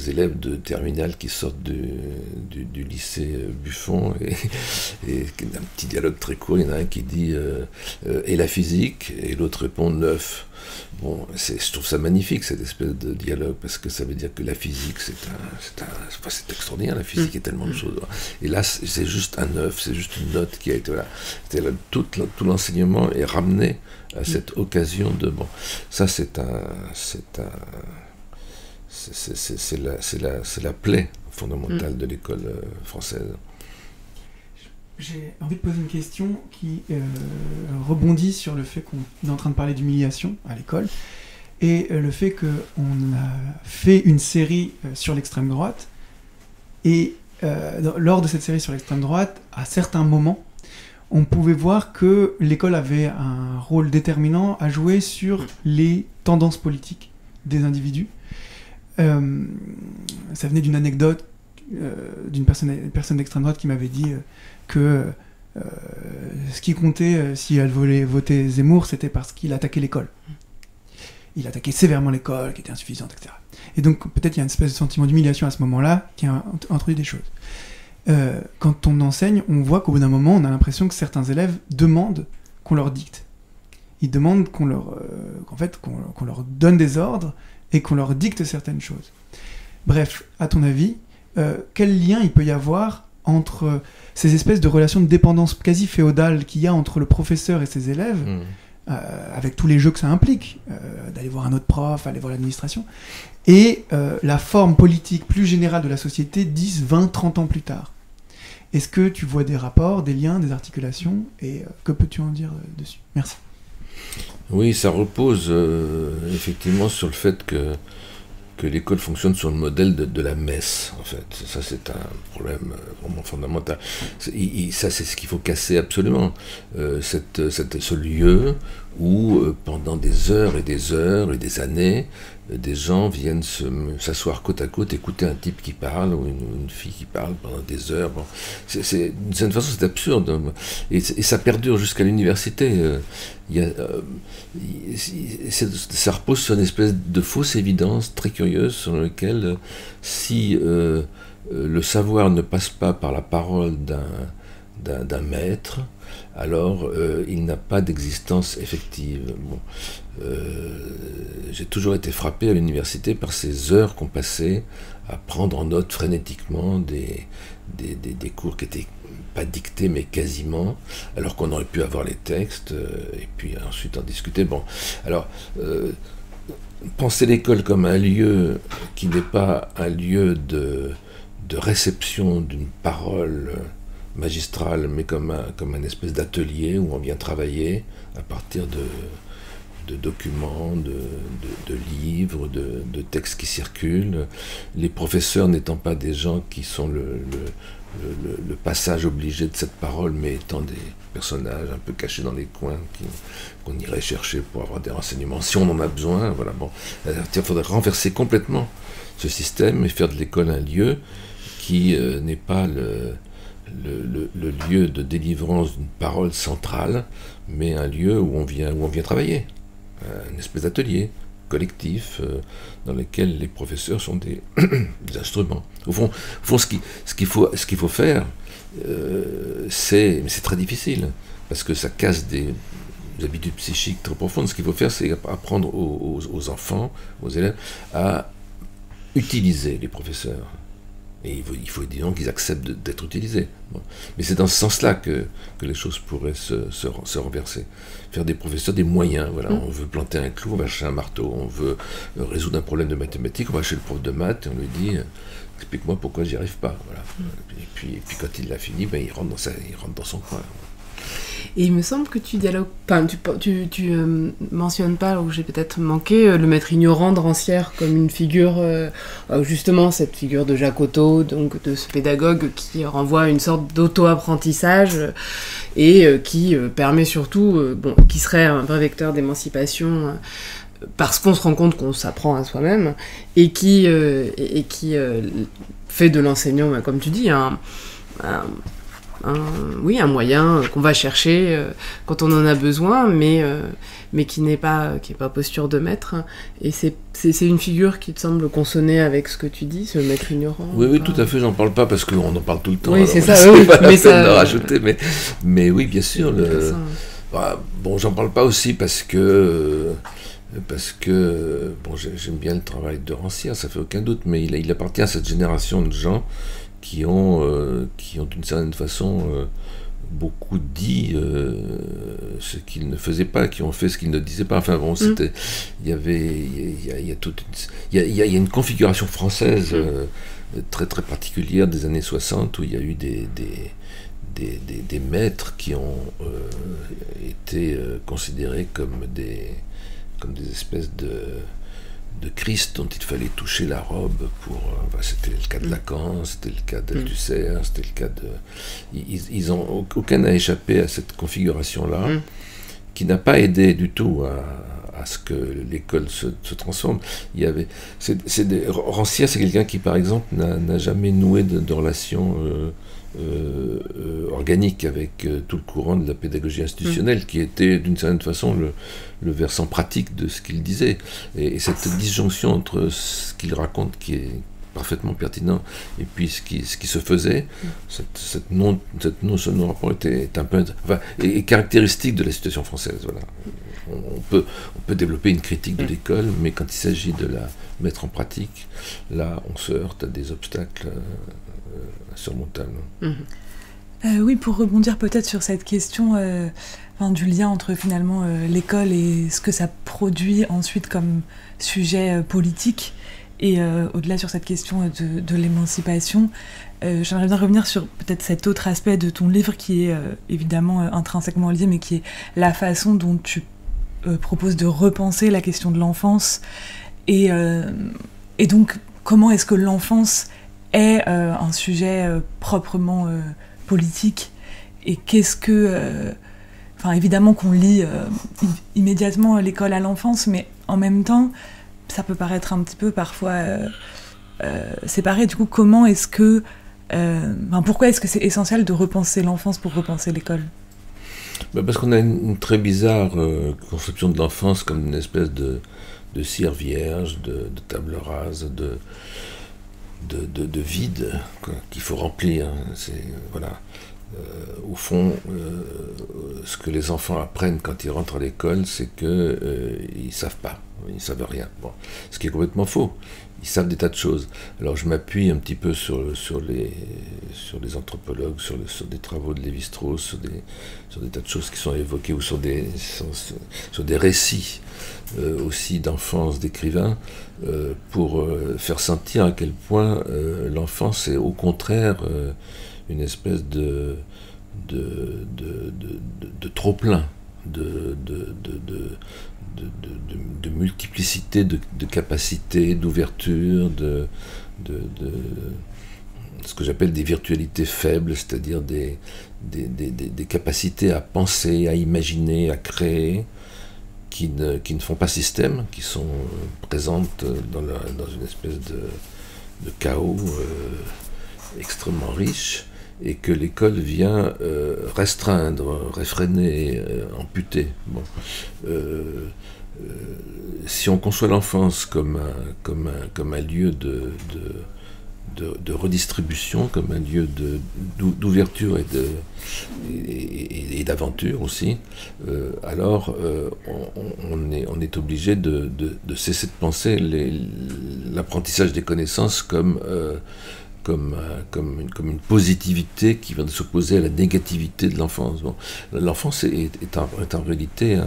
élèves de terminale qui sortent du lycée Buffon, et un petit dialogue très court, il y en a un qui dit et la physique, et l'autre répond 9. Bon, je trouve ça magnifique, cette espèce de dialogue, parce que ça veut dire que la physique, c'est extraordinaire, la physique est tellement de choses. Et là, c'est juste un 9, c'est juste une note qui a été là. Tout l'enseignement est ramené à cette occasion de... Bon, ça, c'est la plaie fondamentale de l'école française. j'ai envie de poser une question qui rebondit sur le fait qu'on est en train de parler d'humiliation à l'école et le fait qu'on a fait une série sur l'extrême droite et lors de cette série sur l'extrême droite, à certains moments, on pouvait voir que l'école avait un rôle déterminant à jouer sur les tendances politiques des individus. Ça venait d'une anecdote d'une personne d'extrême droite qui m'avait dit que ce qui comptait si elle voulait voter Zemmour, c'était parce qu'il attaquait l'école. Il attaquait sévèrement l'école, qui était insuffisante, etc. Et donc peut-être il y a une espèce de sentiment d'humiliation à ce moment-là qui a introduit des choses. Quand on enseigne, on voit qu'au bout d'un moment, on a l'impression que certains élèves demandent qu'on leur dicte. Ils demandent qu'on leur donne des ordres et qu'on leur dicte certaines choses. Bref, à ton avis, quel lien il peut y avoir entre ces espèces de relations de dépendance quasi féodale qu'il y a entre le professeur et ses élèves, avec tous les jeux que ça implique, d'aller voir un autre prof, aller voir l'administration, et la forme politique plus générale de la société 10, 20, 30 ans plus tard. Est-ce que tu vois des rapports, des liens, des articulations, et que peux-tu en dire dessus? Merci. Oui, ça repose effectivement sur le fait que l'école fonctionne sur le modèle de la messe, en fait. Ça, c'est un problème vraiment fondamental. Ça, c'est ce qu'il faut casser absolument. Ce lieu où, pendant des heures et des années, des gens viennent s'asseoir côte à côte, écouter un type qui parle, ou une fille qui parle pendant des heures. Bon, d'une certaine façon, c'est absurde. Et ça perdure jusqu'à l'université. Ça repose sur une espèce de fausse évidence très curieuse sur laquelle, si le savoir ne passe pas par la parole d'un maître, alors il n'a pas d'existence effective. Bon. J'ai toujours été frappé à l'université par ces heures qu'on passait à prendre en note frénétiquement des cours qui étaient pas dictés mais quasiment, alors qu'on aurait pu avoir les textes et puis ensuite en discuter. Bon, alors penser l'école comme un lieu qui n'est pas un lieu de réception d'une parole magistrale, mais comme un espèce d'atelier où on vient travailler à partir de documents, de livres, de textes qui circulent, les professeurs n'étant pas des gens qui sont le passage obligé de cette parole, mais étant des personnages un peu cachés dans les coins qu'on irait chercher pour avoir des renseignements, si on en a besoin. Voilà, bon. Il faudrait renverser complètement ce système et faire de l'école un lieu qui n'est pas le lieu de délivrance d'une parole centrale, mais un lieu où on vient travailler, une espèce d'atelier collectif dans lequel les professeurs sont des instruments. Au fond ce qu'il faut faire, mais c'est très difficile, parce que ça casse des habitudes psychiques très profondes. Ce qu'il faut faire, c'est apprendre aux enfants, aux élèves, à utiliser les professeurs. Et il faut disons qu'ils acceptent d'être utilisés. Bon. Mais c'est dans ce sens-là que les choses pourraient se renverser. Faire des professeurs des moyens. Voilà. On veut planter un clou, on va chercher un marteau. On veut résoudre un problème de mathématiques, on va chez le prof de maths et on lui dit explique-moi pourquoi j'y arrive pas. Voilà. Et puis quand il l'a fini, il rentre dans son coin. Et il me semble que tu dialogues, enfin tu mentionnes pas, ou j'ai peut-être manqué, le maître ignorant de Rancière comme une figure, justement cette figure de Jacques Otto, donc de ce pédagogue qui renvoie à une sorte d'auto-apprentissage et qui permet surtout, qui serait un vrai vecteur d'émancipation parce qu'on se rend compte qu'on s'apprend à soi-même et qui fait de l'enseignant, comme tu dis, un moyen qu'on va chercher quand on en a besoin, mais qui n'est pas posture de maître. Et c'est une figure qui te semble consonner avec ce que tu dis, ce maître ignorant. Oui, tout à fait, j'en parle pas parce qu'on en parle tout le temps. Oui, c'est ça, oui. Mais ça... de rajouter, mais oui, bien sûr. J'en parle pas aussi parce que j'aime bien le travail de Rancière, ça fait aucun doute, mais il appartient à cette génération de gens qui ont d'une certaine façon beaucoup dit ce qu'ils ne faisaient pas, qui ont fait ce qu'ils ne disaient pas. Enfin bon, il y a une configuration française très très particulière des années 60 où il y a eu des des maîtres qui ont été considérés comme des espèces de Christ dont il fallait toucher la robe pour... c'était le cas de Lacan, c'était le cas d'Althusser, c'était le cas de... Aucun n'a échappé à cette configuration-là, qui n'a pas aidé du tout à ce que l'école se transforme. Rancière, c'est quelqu'un qui, par exemple, n'a jamais noué de relation organique avec tout le courant de la pédagogie institutionnelle, qui était d'une certaine façon le versant pratique de ce qu'il disait. Et cette disjonction entre ce qu'il raconte, qui est parfaitement pertinent, et puis ce qui se faisait, cette notion de rapport est un peu... est caractéristique de la situation française. Voilà. On peut développer une critique de l'école, mais quand il s'agit de la mettre en pratique, là, on se heurte à des obstacles insurmontables. Oui, pour rebondir peut-être sur cette question du lien entre finalement l'école et ce que ça produit ensuite comme sujet politique, et au-delà sur cette question de l'émancipation, j'aimerais bien revenir sur peut-être cet autre aspect de ton livre qui est évidemment intrinsèquement lié, mais qui est la façon dont tu proposes de repenser la question de l'enfance, et donc comment est-ce que l'enfance est un sujet proprement politique, et qu'est-ce que... évidemment qu'on lit immédiatement l'école à l'enfance, mais en même temps, ça peut paraître un petit peu parfois séparé. Du coup, comment est-ce que... pourquoi est-ce que c'est essentiel de repenser l'enfance pour repenser l'école ? Parce qu'on a une très bizarre conception de l'enfance comme une espèce de cire vierge, de table rase, de vide qu'il faut remplir. Au fond, ce que les enfants apprennent quand ils rentrent à l'école, c'est qu'ils ne savent pas, ils ne savent rien. Bon, ce qui est complètement faux. Ils savent des tas de choses. Alors je m'appuie un petit peu sur les anthropologues, sur des travaux de Lévi-Strauss, sur des tas de choses qui sont évoquées, ou sur des récits aussi d'enfance d'écrivains, pour faire sentir à quel point l'enfance est au contraire une espèce de trop-plein, de multiplicité de capacités, d'ouverture, de ce que j'appelle des virtualités faibles, c'est-à-dire des capacités à penser, à imaginer, à créer, qui ne font pas système, qui sont présentes dans une espèce de chaos extrêmement riche, et que l'école vient restreindre, réfréner, amputer. Bon. Si on conçoit l'enfance comme un lieu de redistribution, comme un lieu d'ouverture et d'aventure aussi, alors on est obligé de cesser de penser l'apprentissage des connaissances comme une positivité qui vient de s'opposer à la négativité de l'enfance. Bon. L'enfance est en réalité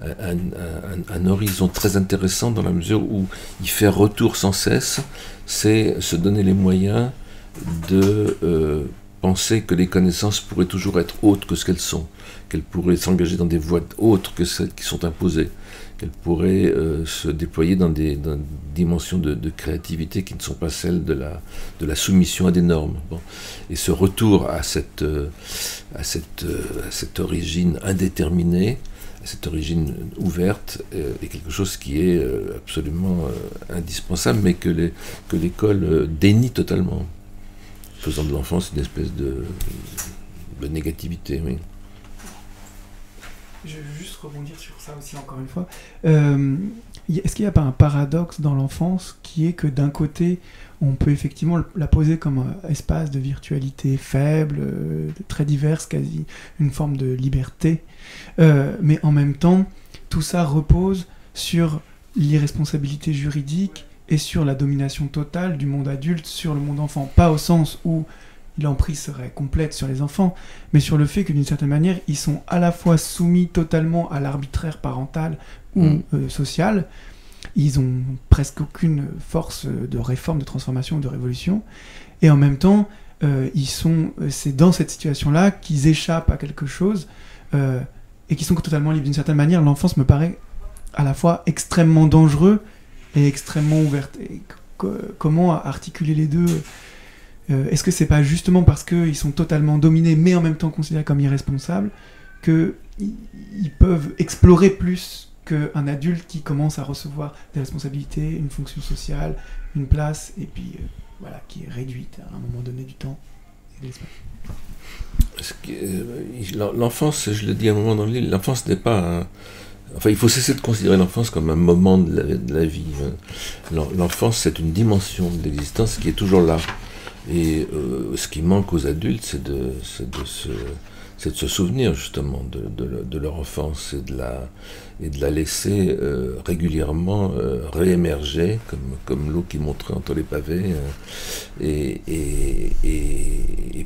un horizon très intéressant, dans la mesure où il fait retour sans cesse. C'est se donner les moyens de penser que les connaissances pourraient toujours être autres que ce qu'elles sont, qu'elles pourraient s'engager dans des voies autres que celles qui sont imposées, qu'elles pourraient se déployer dans des dimensions de créativité qui ne sont pas celles de la soumission à des normes. Bon. Et ce retour à cette origine indéterminée, à cette origine ouverte, est quelque chose qui est absolument indispensable, mais que l'école dénie totalement, faisant de l'enfance une espèce de négativité. Oui. Je vais juste rebondir sur ça aussi encore une fois. Est-ce qu'il n'y a pas un paradoxe dans l'enfance qui est que d'un côté, on peut effectivement la poser comme un espace de virtualité faible, très diverse, quasi une forme de liberté, mais en même temps, tout ça repose sur l'irresponsabilité juridique et sur la domination totale du monde adulte sur le monde enfant. Pas au sens où l'emprise serait complète sur les enfants, mais sur le fait que d'une certaine manière, ils sont à la fois soumis totalement à l'arbitraire parental ou social. Ils ont presque aucune force de réforme, de transformation, de révolution, et en même temps, c'est dans cette situation-là qu'ils échappent à quelque chose et qui sont totalement libres d'une certaine manière. L'enfance me paraît à la fois extrêmement dangereux et extrêmement ouverte. Et comment articuler les deux? Est-ce que c'est pas justement parce qu'ils sont totalement dominés mais en même temps considérés comme irresponsables qu'ils peuvent explorer plus qu'un adulte qui commence à recevoir des responsabilités, une fonction sociale, une place, et puis voilà, qui est réduite à un moment donné du temps et de l'espace. L'enfance, je le dis à un moment dans le livre, l'enfance n'est pas un... Enfin, il faut cesser de considérer l'enfance comme un moment de la vie. L'enfance, c'est une dimension de l'existence qui est toujours là. Et ce qui manque aux adultes, c'est de se souvenir justement de leur enfance et de la laisser régulièrement réémerger comme l'eau qui monterait entre les pavés et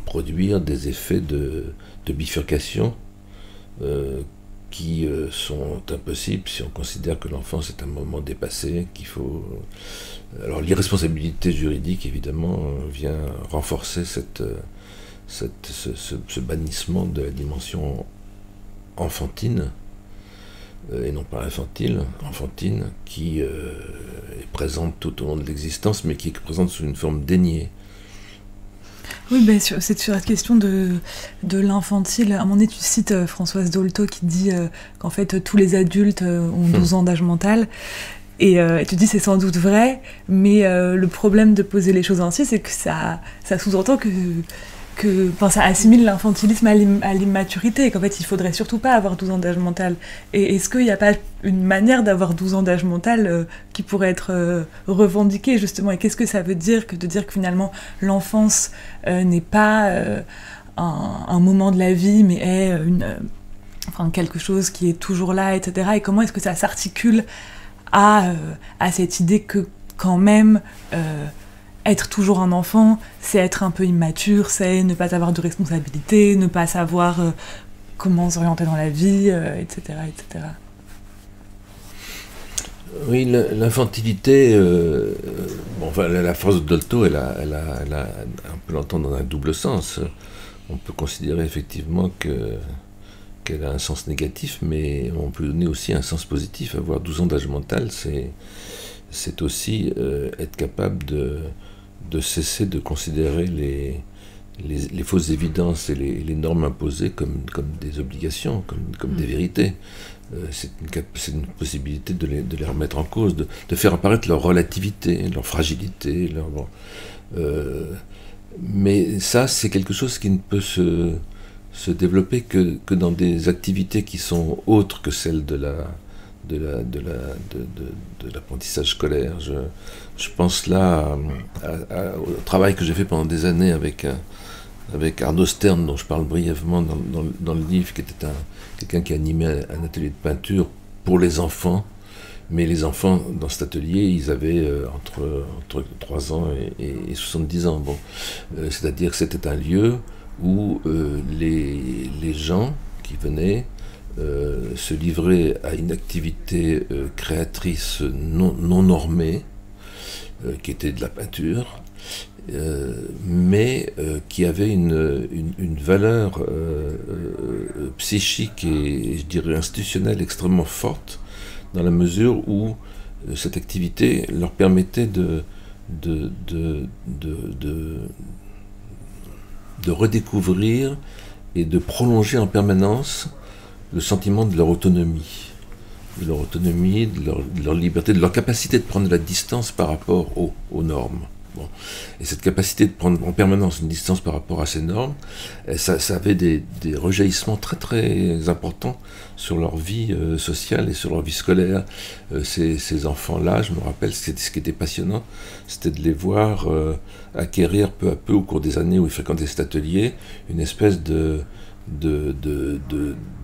produire des effets de bifurcation qui sont impossibles si on considère que l'enfance est un moment dépassé, qu'il faut... Alors l'irresponsabilité juridique, évidemment, vient renforcer ce bannissement de la dimension enfantine, et non pas infantile, enfantine, qui est présente tout au long de l'existence, mais qui est présente sous une forme déniée. Oui, ben, c'est sur la question de l'infantile. À un moment donné, tu cites Françoise Dolto qui dit qu'en fait, tous les adultes ont 12 ans d'âge mental. Et tu dis c'est sans doute vrai, mais le problème de poser les choses ainsi, c'est que ça sous-entend que ça assimile l'infantilisme à l'immaturité, et qu'en fait il faudrait surtout pas avoir 12 ans d'âge mental. Et est-ce qu'il n'y a pas une manière d'avoir 12 ans d'âge mental qui pourrait être revendiquée justement? Et qu'est-ce que ça veut dire de dire que finalement l'enfance n'est pas un moment de la vie, mais est quelque chose qui est toujours là, etc. Et comment est-ce que ça s'articule à cette idée que quand même être toujours un enfant, c'est être un peu immature, c'est ne pas avoir de responsabilité, ne pas savoir comment s'orienter dans la vie, etc., etc. Oui, l'infantilité, la phrase de Dolto, on peut l'entendre dans un double sens. On peut considérer effectivement qu'elle a un sens négatif, mais on peut donner aussi un sens positif. Avoir 12 ans d'âge mental, c'est aussi être capable de cesser de considérer les fausses évidences et les normes imposées comme des obligations, comme des vérités. C'est une possibilité de les remettre en cause, de faire apparaître leur relativité, leur fragilité. Mais ça, c'est quelque chose qui ne peut se développer que dans des activités qui sont autres que celles de l'apprentissage scolaire. Je pense là au travail que j'ai fait pendant des années avec Arnaud Stern, dont je parle brièvement dans le livre, qui était quelqu'un qui animait un atelier de peinture pour les enfants. Mais les enfants, dans cet atelier, ils avaient entre 3 ans et 70 ans. Bon. C'est-à-dire que c'était un lieu où les gens qui venaient se livraient à une activité créatrice non normée, qui était de la peinture, mais qui avait une valeur psychique et, je dirais, institutionnelle extrêmement forte, dans la mesure où cette activité leur permettait de redécouvrir et de prolonger en permanence le sentiment de leur autonomie, de leur liberté, de leur capacité de prendre de la distance par rapport aux normes. Bon. Et cette capacité de prendre en permanence une distance par rapport à ces normes, ça avait des rejaillissements très très importants sur leur vie sociale et sur leur vie scolaire. Ces enfants-là, je me rappelle, ce qui était passionnant, c'était de les voir acquérir peu à peu au cours des années où ils fréquentaient cet atelier une espèce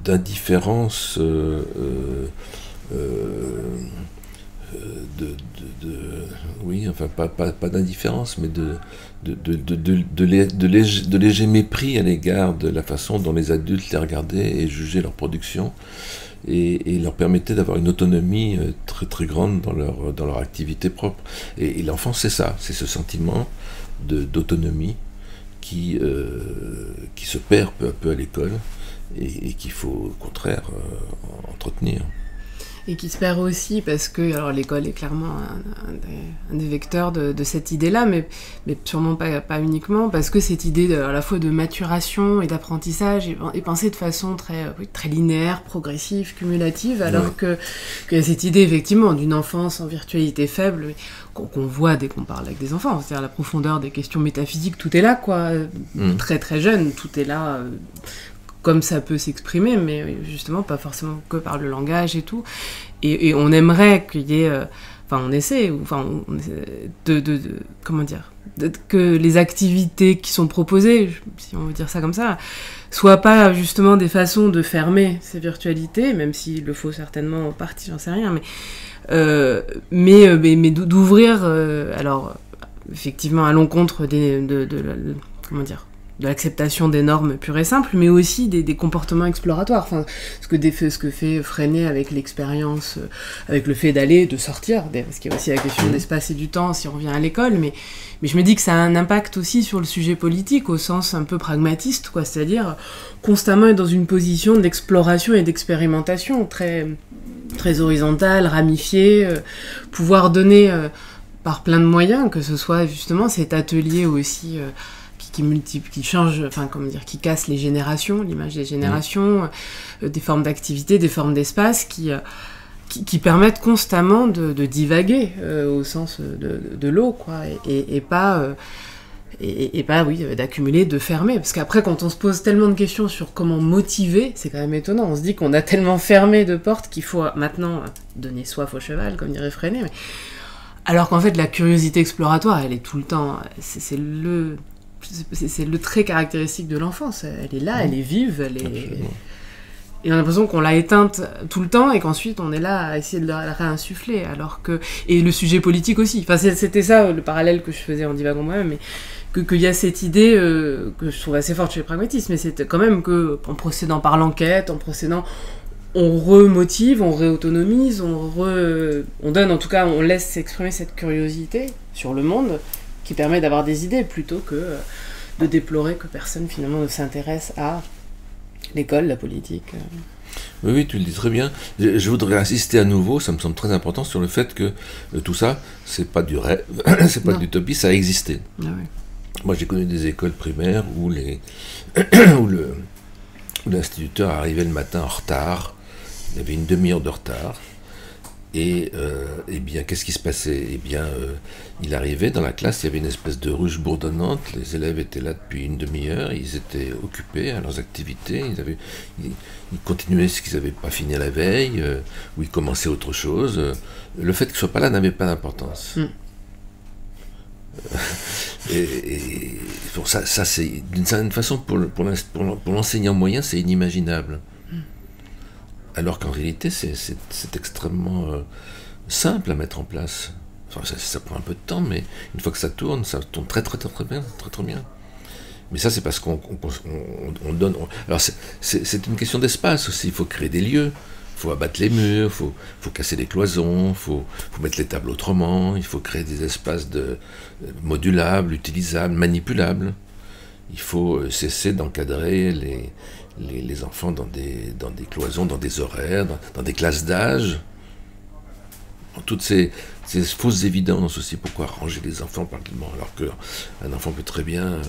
d'indifférence oui, enfin pas d'indifférence, mais de léger mépris à l'égard de la façon dont les adultes les regardaient et jugeaient leur production, et leur permettaient d'avoir une autonomie très très grande dans leur activité propre. Et l'enfant, c'est ça, c'est ce sentiment d'autonomie qui se perd peu à peu à l'école et qu'il faut au contraire entretenir. Et qui se perd aussi parce que alors l'école est clairement un des vecteurs de cette idée-là, mais sûrement pas uniquement, parce que cette idée à la fois de maturation et d'apprentissage est pensée de façon très linéaire, progressive, cumulative, alors qu'il y a cette idée effectivement d'une enfance en virtualité faible, qu'on voit dès qu'on parle avec des enfants, c'est-à-dire la profondeur des questions métaphysiques, tout est là, quoi. Très très jeune, tout est là. Comme ça peut s'exprimer, mais justement pas forcément que par le langage et tout. Et on aimerait qu'il y ait... on essaie, comment dire, que les activités qui sont proposées, si on veut dire ça comme ça, soient pas justement des façons de fermer ces virtualités, même s'il le faut certainement en partie, j'en sais rien, mais d'ouvrir, alors effectivement à l'encontre comment dire, de l'acceptation des normes pures et simples, mais aussi des comportements exploratoires. Enfin, ce que fait Freinet avec l'expérience, avec le fait de sortir, parce qu'il y a aussi la question de l'espace et du temps si on revient à l'école, mais je me dis que ça a un impact aussi sur le sujet politique au sens un peu pragmatiste, quoi, c'est-à-dire constamment être dans une position d'exploration et d'expérimentation très, très horizontale, ramifiée, pouvoir donner par plein de moyens, que ce soit justement cet atelier aussi... qui change, qui casse les générations, l'image des générations, des formes d'activité, des formes d'espace qui permettent constamment de divaguer au sens de l'eau, quoi, et pas d'accumuler, de fermer. Parce qu'après, quand on se pose tellement de questions sur comment motiver, c'est quand même étonnant. On se dit qu'on a tellement fermé de portes qu'il faut maintenant donner soif au cheval, comme dirait Freinet. Alors qu'en fait, la curiosité exploratoire, elle est tout le temps... C'est le trait caractéristique de l'enfance. Elle est là, elle est vive, et on a l'impression qu'on l'a éteinte tout le temps et qu'ensuite on est là à essayer de la réinsuffler. Et le sujet politique aussi. Enfin, c'était ça le parallèle que je faisais en divagant moi-même, mais qu'il y a cette idée que je trouve assez forte chez les pragmatistes, mais c'est quand même qu'en procédant par l'enquête, on remotive, on réautonomise, on donne, en tout cas, on laisse s'exprimer cette curiosité sur le monde qui permet d'avoir des idées plutôt que de déplorer que personne finalement ne s'intéresse à l'école, la politique. Oui, tu le dis très bien. Je voudrais insister à nouveau, ça me semble très important, sur le fait que tout ça, c'est pas du rêve, c'est pas de l'utopie, ça a existé. Ah ouais. Moi, j'ai connu des écoles primaires où l'instituteur arrivait le matin en retard, il y avait une demi-heure de retard. Et bien, qu'est-ce qui se passait ? Eh bien, il arrivait dans la classe, il y avait une espèce de ruche bourdonnante, les élèves étaient là depuis une demi-heure, ils étaient occupés à leurs activités, ils continuaient ce qu'ils n'avaient pas fini la veille, ou ils commençaient autre chose. Le fait qu'ils ne soient pas là n'avait pas d'importance. Pour ça c'est d'une certaine façon, pour l'enseignant moyen, c'est inimaginable. Alors qu'en réalité, c'est extrêmement simple à mettre en place. Enfin, ça prend un peu de temps, mais une fois que ça tourne très très très bien, très très bien. Mais ça, c'est parce qu'on donne. Alors, c'est une question d'espace aussi. Il faut créer des lieux, il faut abattre les murs, il faut casser les cloisons, il faut mettre les tables autrement, il faut créer des espaces modulables, utilisables, manipulables. Il faut cesser d'encadrer les enfants dans des cloisons, dans des horaires, dans des classes d'âge. Toutes ces fausses évidences aussi. Pourquoi ranger les enfants parallèlement alors qu'un enfant peut très bien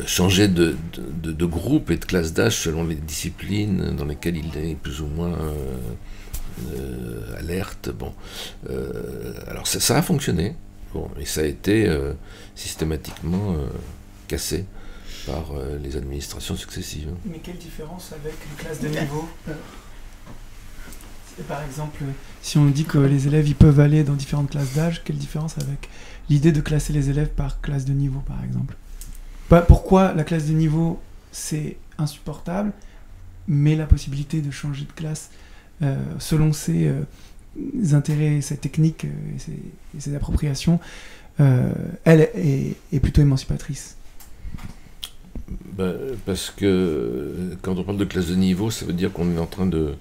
changer de groupe et de classe d'âge selon les disciplines dans lesquelles il est plus ou moins alerte. Bon. Alors ça a fonctionné. Bon, et ça a été systématiquement cassé par les administrations successives. Mais quelle différence avec une classe de niveau ? Par exemple, si on dit que les élèves ils peuvent aller dans différentes classes d'âge, quelle différence avec l'idée de classer les élèves par classe de niveau, par exemple ? Pourquoi la classe de niveau, c'est insupportable, mais la possibilité de changer de classe selon ses intérêts, ses techniques et ses appropriations, elle est plutôt émancipatrice. Parce que quand on parle de classe de niveau, ça veut dire qu'on est en train de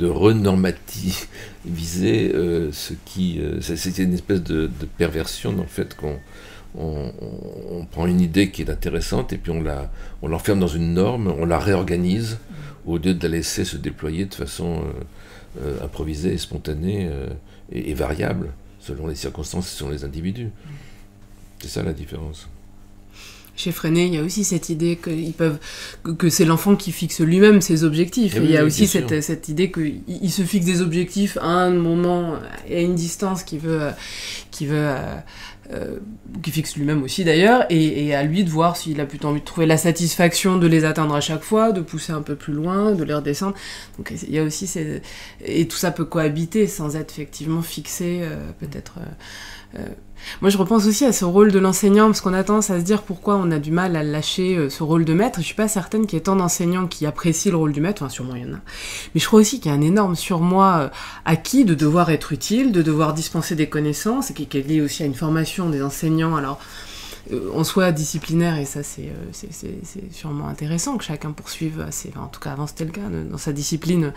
renormativiser ce qui... c'est une espèce de perversion dans le fait qu'on on prend une idée qui est intéressante et puis on l'enferme dans une norme, on la réorganise au lieu de la laisser se déployer de façon improvisée et spontanée et variable selon les circonstances et selon les individus. C'est ça la différence. Chez Freinet, il y a aussi cette idée que c'est l'enfant qui fixe lui-même ses objectifs. Et il y a aussi cette idée qu'il se fixe des objectifs à un moment et à une distance qui fixe lui-même aussi d'ailleurs, et à lui de voir s'il a plutôt envie de trouver la satisfaction de les atteindre à chaque fois, de pousser un peu plus loin, de les redescendre. Donc il y a aussi et tout ça peut cohabiter sans être effectivement fixé, peut-être. Moi je repense aussi à ce rôle de l'enseignant, parce qu'on a tendance à se dire pourquoi on a du mal à lâcher ce rôle de maître. Je suis pas certaine qu'il y ait tant d'enseignants qui apprécient le rôle du maître, enfin sûrement il y en a. Mais je crois aussi qu'il y a un énorme surmoi acquis de devoir être utile, de devoir dispenser des connaissances, et qui est lié aussi à une formation des enseignants, alors en soi disciplinaire, et ça c'est sûrement intéressant que chacun poursuive en tout cas avant c'était le cas, dans sa discipline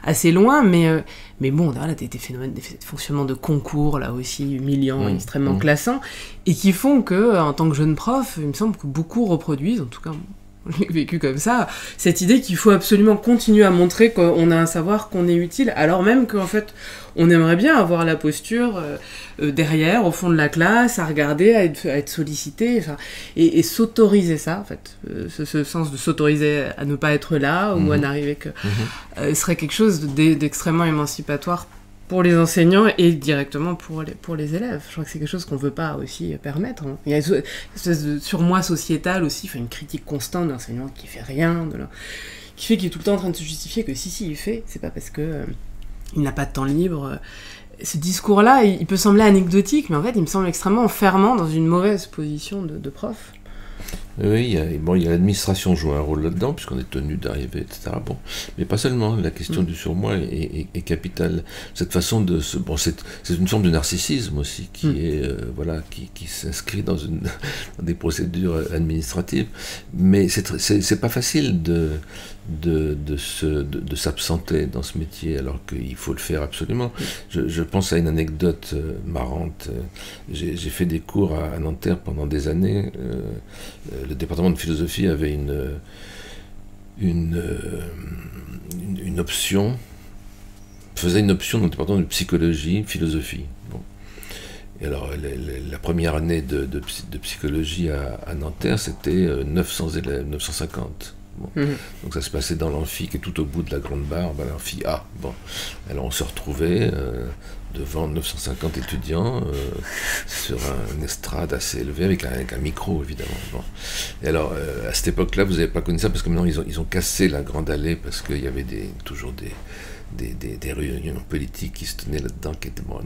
assez loin, mais bon, voilà, des phénomènes, des fonctionnements de concours, là aussi, humiliants, extrêmement classants, et qui font que, en tant que jeune prof, il me semble que beaucoup reproduisent, en tout cas, je l'ai vécu comme ça, cette idée qu'il faut absolument continuer à montrer qu'on a un savoir, qu'on est utile, alors même qu'en fait, on aimerait bien avoir la posture derrière, au fond de la classe, à regarder, à être sollicité, enfin, et s'autoriser ça, en fait, ce sens de s'autoriser à ne pas être là, ou à n'arriver que... serait quelque chose d'extrêmement émancipatoire pour les enseignants et directement pour les élèves. Je crois que c'est quelque chose qu'on ne veut pas aussi permettre. Hein. Il y a une espèce de surmoi sociétal aussi, une critique constante d'un enseignant qui fait rien, qui fait qu'il est tout le temps en train de se justifier que si il fait, c'est pas parce que il n'a pas de temps libre. Ce discours-là, il peut sembler anecdotique, mais en fait, il me semble extrêmement enfermant dans une mauvaise position de prof. Oui, il y a l'administration joue un rôle là-dedans, puisqu'on est tenu d'arriver, etc. Bon, mais pas seulement, la question du surmoi est capitale. Cette façon de c'est une forme de narcissisme aussi, qui s'inscrit dans des procédures administratives, mais c'est pas facile de s'absenter dans ce métier, alors qu'il faut le faire absolument. Je pense à une anecdote marrante. J'ai fait des cours à Nanterre pendant des années. Le département de philosophie avait une option, faisait une option dans le département de psychologie, philosophie. Bon. Et alors, la première année de psychologie à Nanterre, c'était 900 élèves, 950. Bon. Donc ça se passait dans l'amphi qui est tout au bout de la Grande Barre, l'amphi A. Bon. Alors on se retrouvait devant 950 étudiants sur une estrade assez élevée avec un micro évidemment. Bon. Et alors à cette époque-là, vous n'avez pas connu ça parce que maintenant ils ont cassé la Grande Allée parce qu'il y avait toujours des réunions politiques qui se tenaient là-dedans,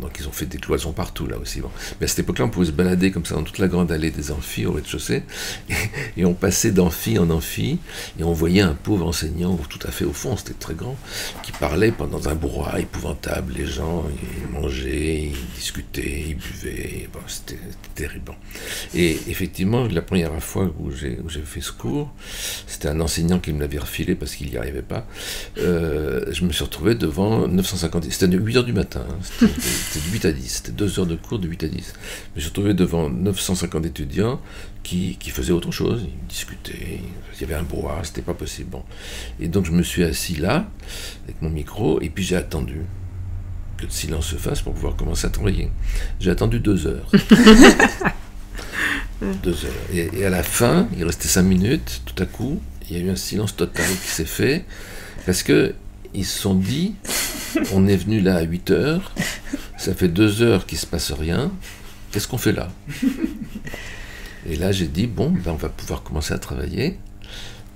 donc ils ont fait des cloisons partout là aussi. Bon. Mais à cette époque-là, on pouvait se balader comme ça dans toute la grande allée des amphis au rez-de-chaussée, et on passait d'amphi en amphi, et on voyait un pauvre enseignant tout à fait au fond, c'était très grand, qui parlait pendant un brouhaha épouvantable. Les gens, ils mangeaient, ils discutaient, ils buvaient, bon, c'était terrible. Bon. Et effectivement, la première fois où j'ai fait ce cours, c'était un enseignant qui me l'avait refilé parce qu'il n'y arrivait pas. Je me suis retrouvé devant 950, c'était à 8h du matin, hein, c'était de 8 à 10, c'était 2 heures de cours de 8 à 10. Je me suis retrouvé devant 950 étudiants qui faisaient autre chose, ils discutaient, il y avait un brouhaha, c'était pas possible. Bon. Et donc je me suis assis là, avec mon micro, et puis j'ai attendu que le silence se fasse pour pouvoir commencer à travailler. J'ai attendu 2 heures. 2 heures. Et à la fin, il restait 5 minutes, tout à coup, il y a eu un silence total qui s'est fait, parce que ils se sont dit, on est venu là à 8 heures, ça fait 2 heures qu'il ne se passe rien, qu'est-ce qu'on fait là? Et là j'ai dit, bon, on va pouvoir commencer à travailler.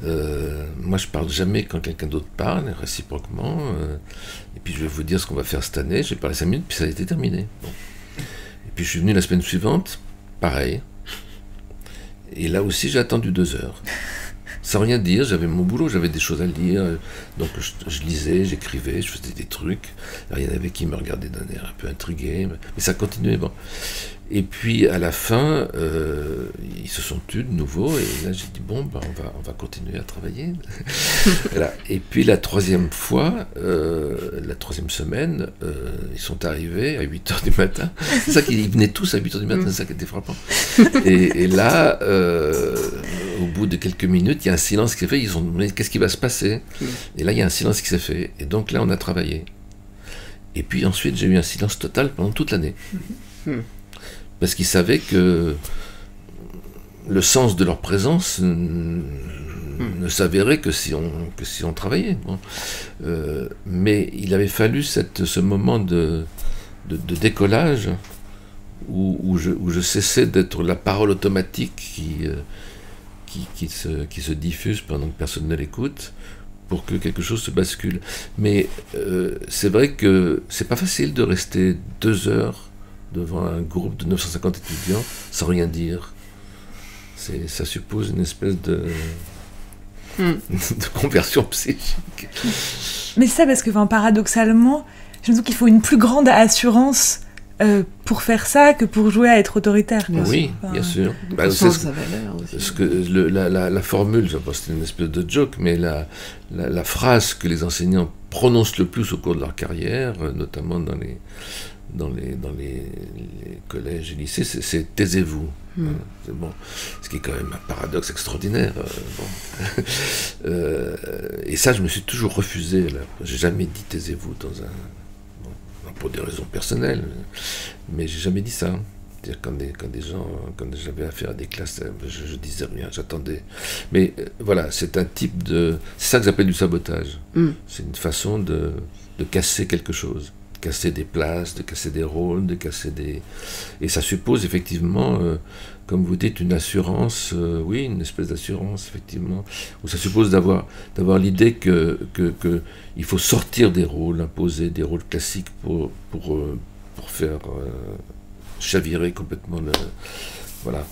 Moi je parle jamais quand quelqu'un d'autre parle, réciproquement, et puis je vais vous dire ce qu'on va faire cette année. J'ai parlé 5 minutes, puis ça a été terminé. Bon. Et puis je suis venu la semaine suivante, pareil, et là aussi j'ai attendu 2 heures. sans rien dire. J'avais mon boulot, j'avais des choses à lire, donc je lisais, j'écrivais, je faisais des trucs. Alors, il y en avait qui me regardaient d'un air un peu intrigué, mais ça continuait. Bon. Et puis à la fin, ils se sont tus de nouveau, et là j'ai dit bon, ben, on va continuer à travailler. Voilà. Et puis la troisième fois, la troisième semaine, ils sont arrivés à 8h du matin. C'est ça qu'ils venaient tous à 8h du matin, c'est ça qui était frappant. Et là, au bout de quelques minutes, il y a un silence qui s'est fait. Ils ont demandé qu'est-ce qui va se passer. Et là, il y a un silence qui s'est fait. Et donc là, on a travaillé. Et puis ensuite, j'ai eu un silence total pendant toute l'année. Parce qu'ils savaient que le sens de leur présence ne s'avérait que si on travaillait. Bon. Mais il avait fallu ce moment de décollage où je cessais d'être la parole automatique qui se diffuse pendant que personne ne l'écoute, pour que quelque chose se bascule. Mais c'est vrai que c'est pas facile de rester 2 heures devant un groupe de 950 étudiants sans rien dire. Ça suppose une espèce de conversion psychique. Mais c'est ça, parce que paradoxalement, je me dis qu'il faut une plus grande assurance pour faire ça que pour jouer à être autoritaire. Oui, bien sûr. La formule, c'est une espèce de joke, mais la phrase que les enseignants prononcent le plus au cours de leur carrière, notamment dans les collèges et lycées, c'est « taisez-vous ». C'est bon. Ce qui est quand même un paradoxe extraordinaire. Et ça, je me suis toujours refusé. J'ai jamais dit « taisez-vous » pour des raisons personnelles, mais j'ai jamais dit ça. C'est-à-dire quand j'avais affaire à des classes, je disais rien, j'attendais. Mais voilà, c'est un type c'est ça que j'appelle du sabotage. C'est une façon de casser quelque chose. Casser des places, de casser des rôles, Et ça suppose effectivement, comme vous dites, une assurance, oui, une espèce d'assurance, effectivement, où ça suppose d'avoir l'idée que il faut sortir des rôles imposés, des rôles classiques pour faire chavirer complètement voilà.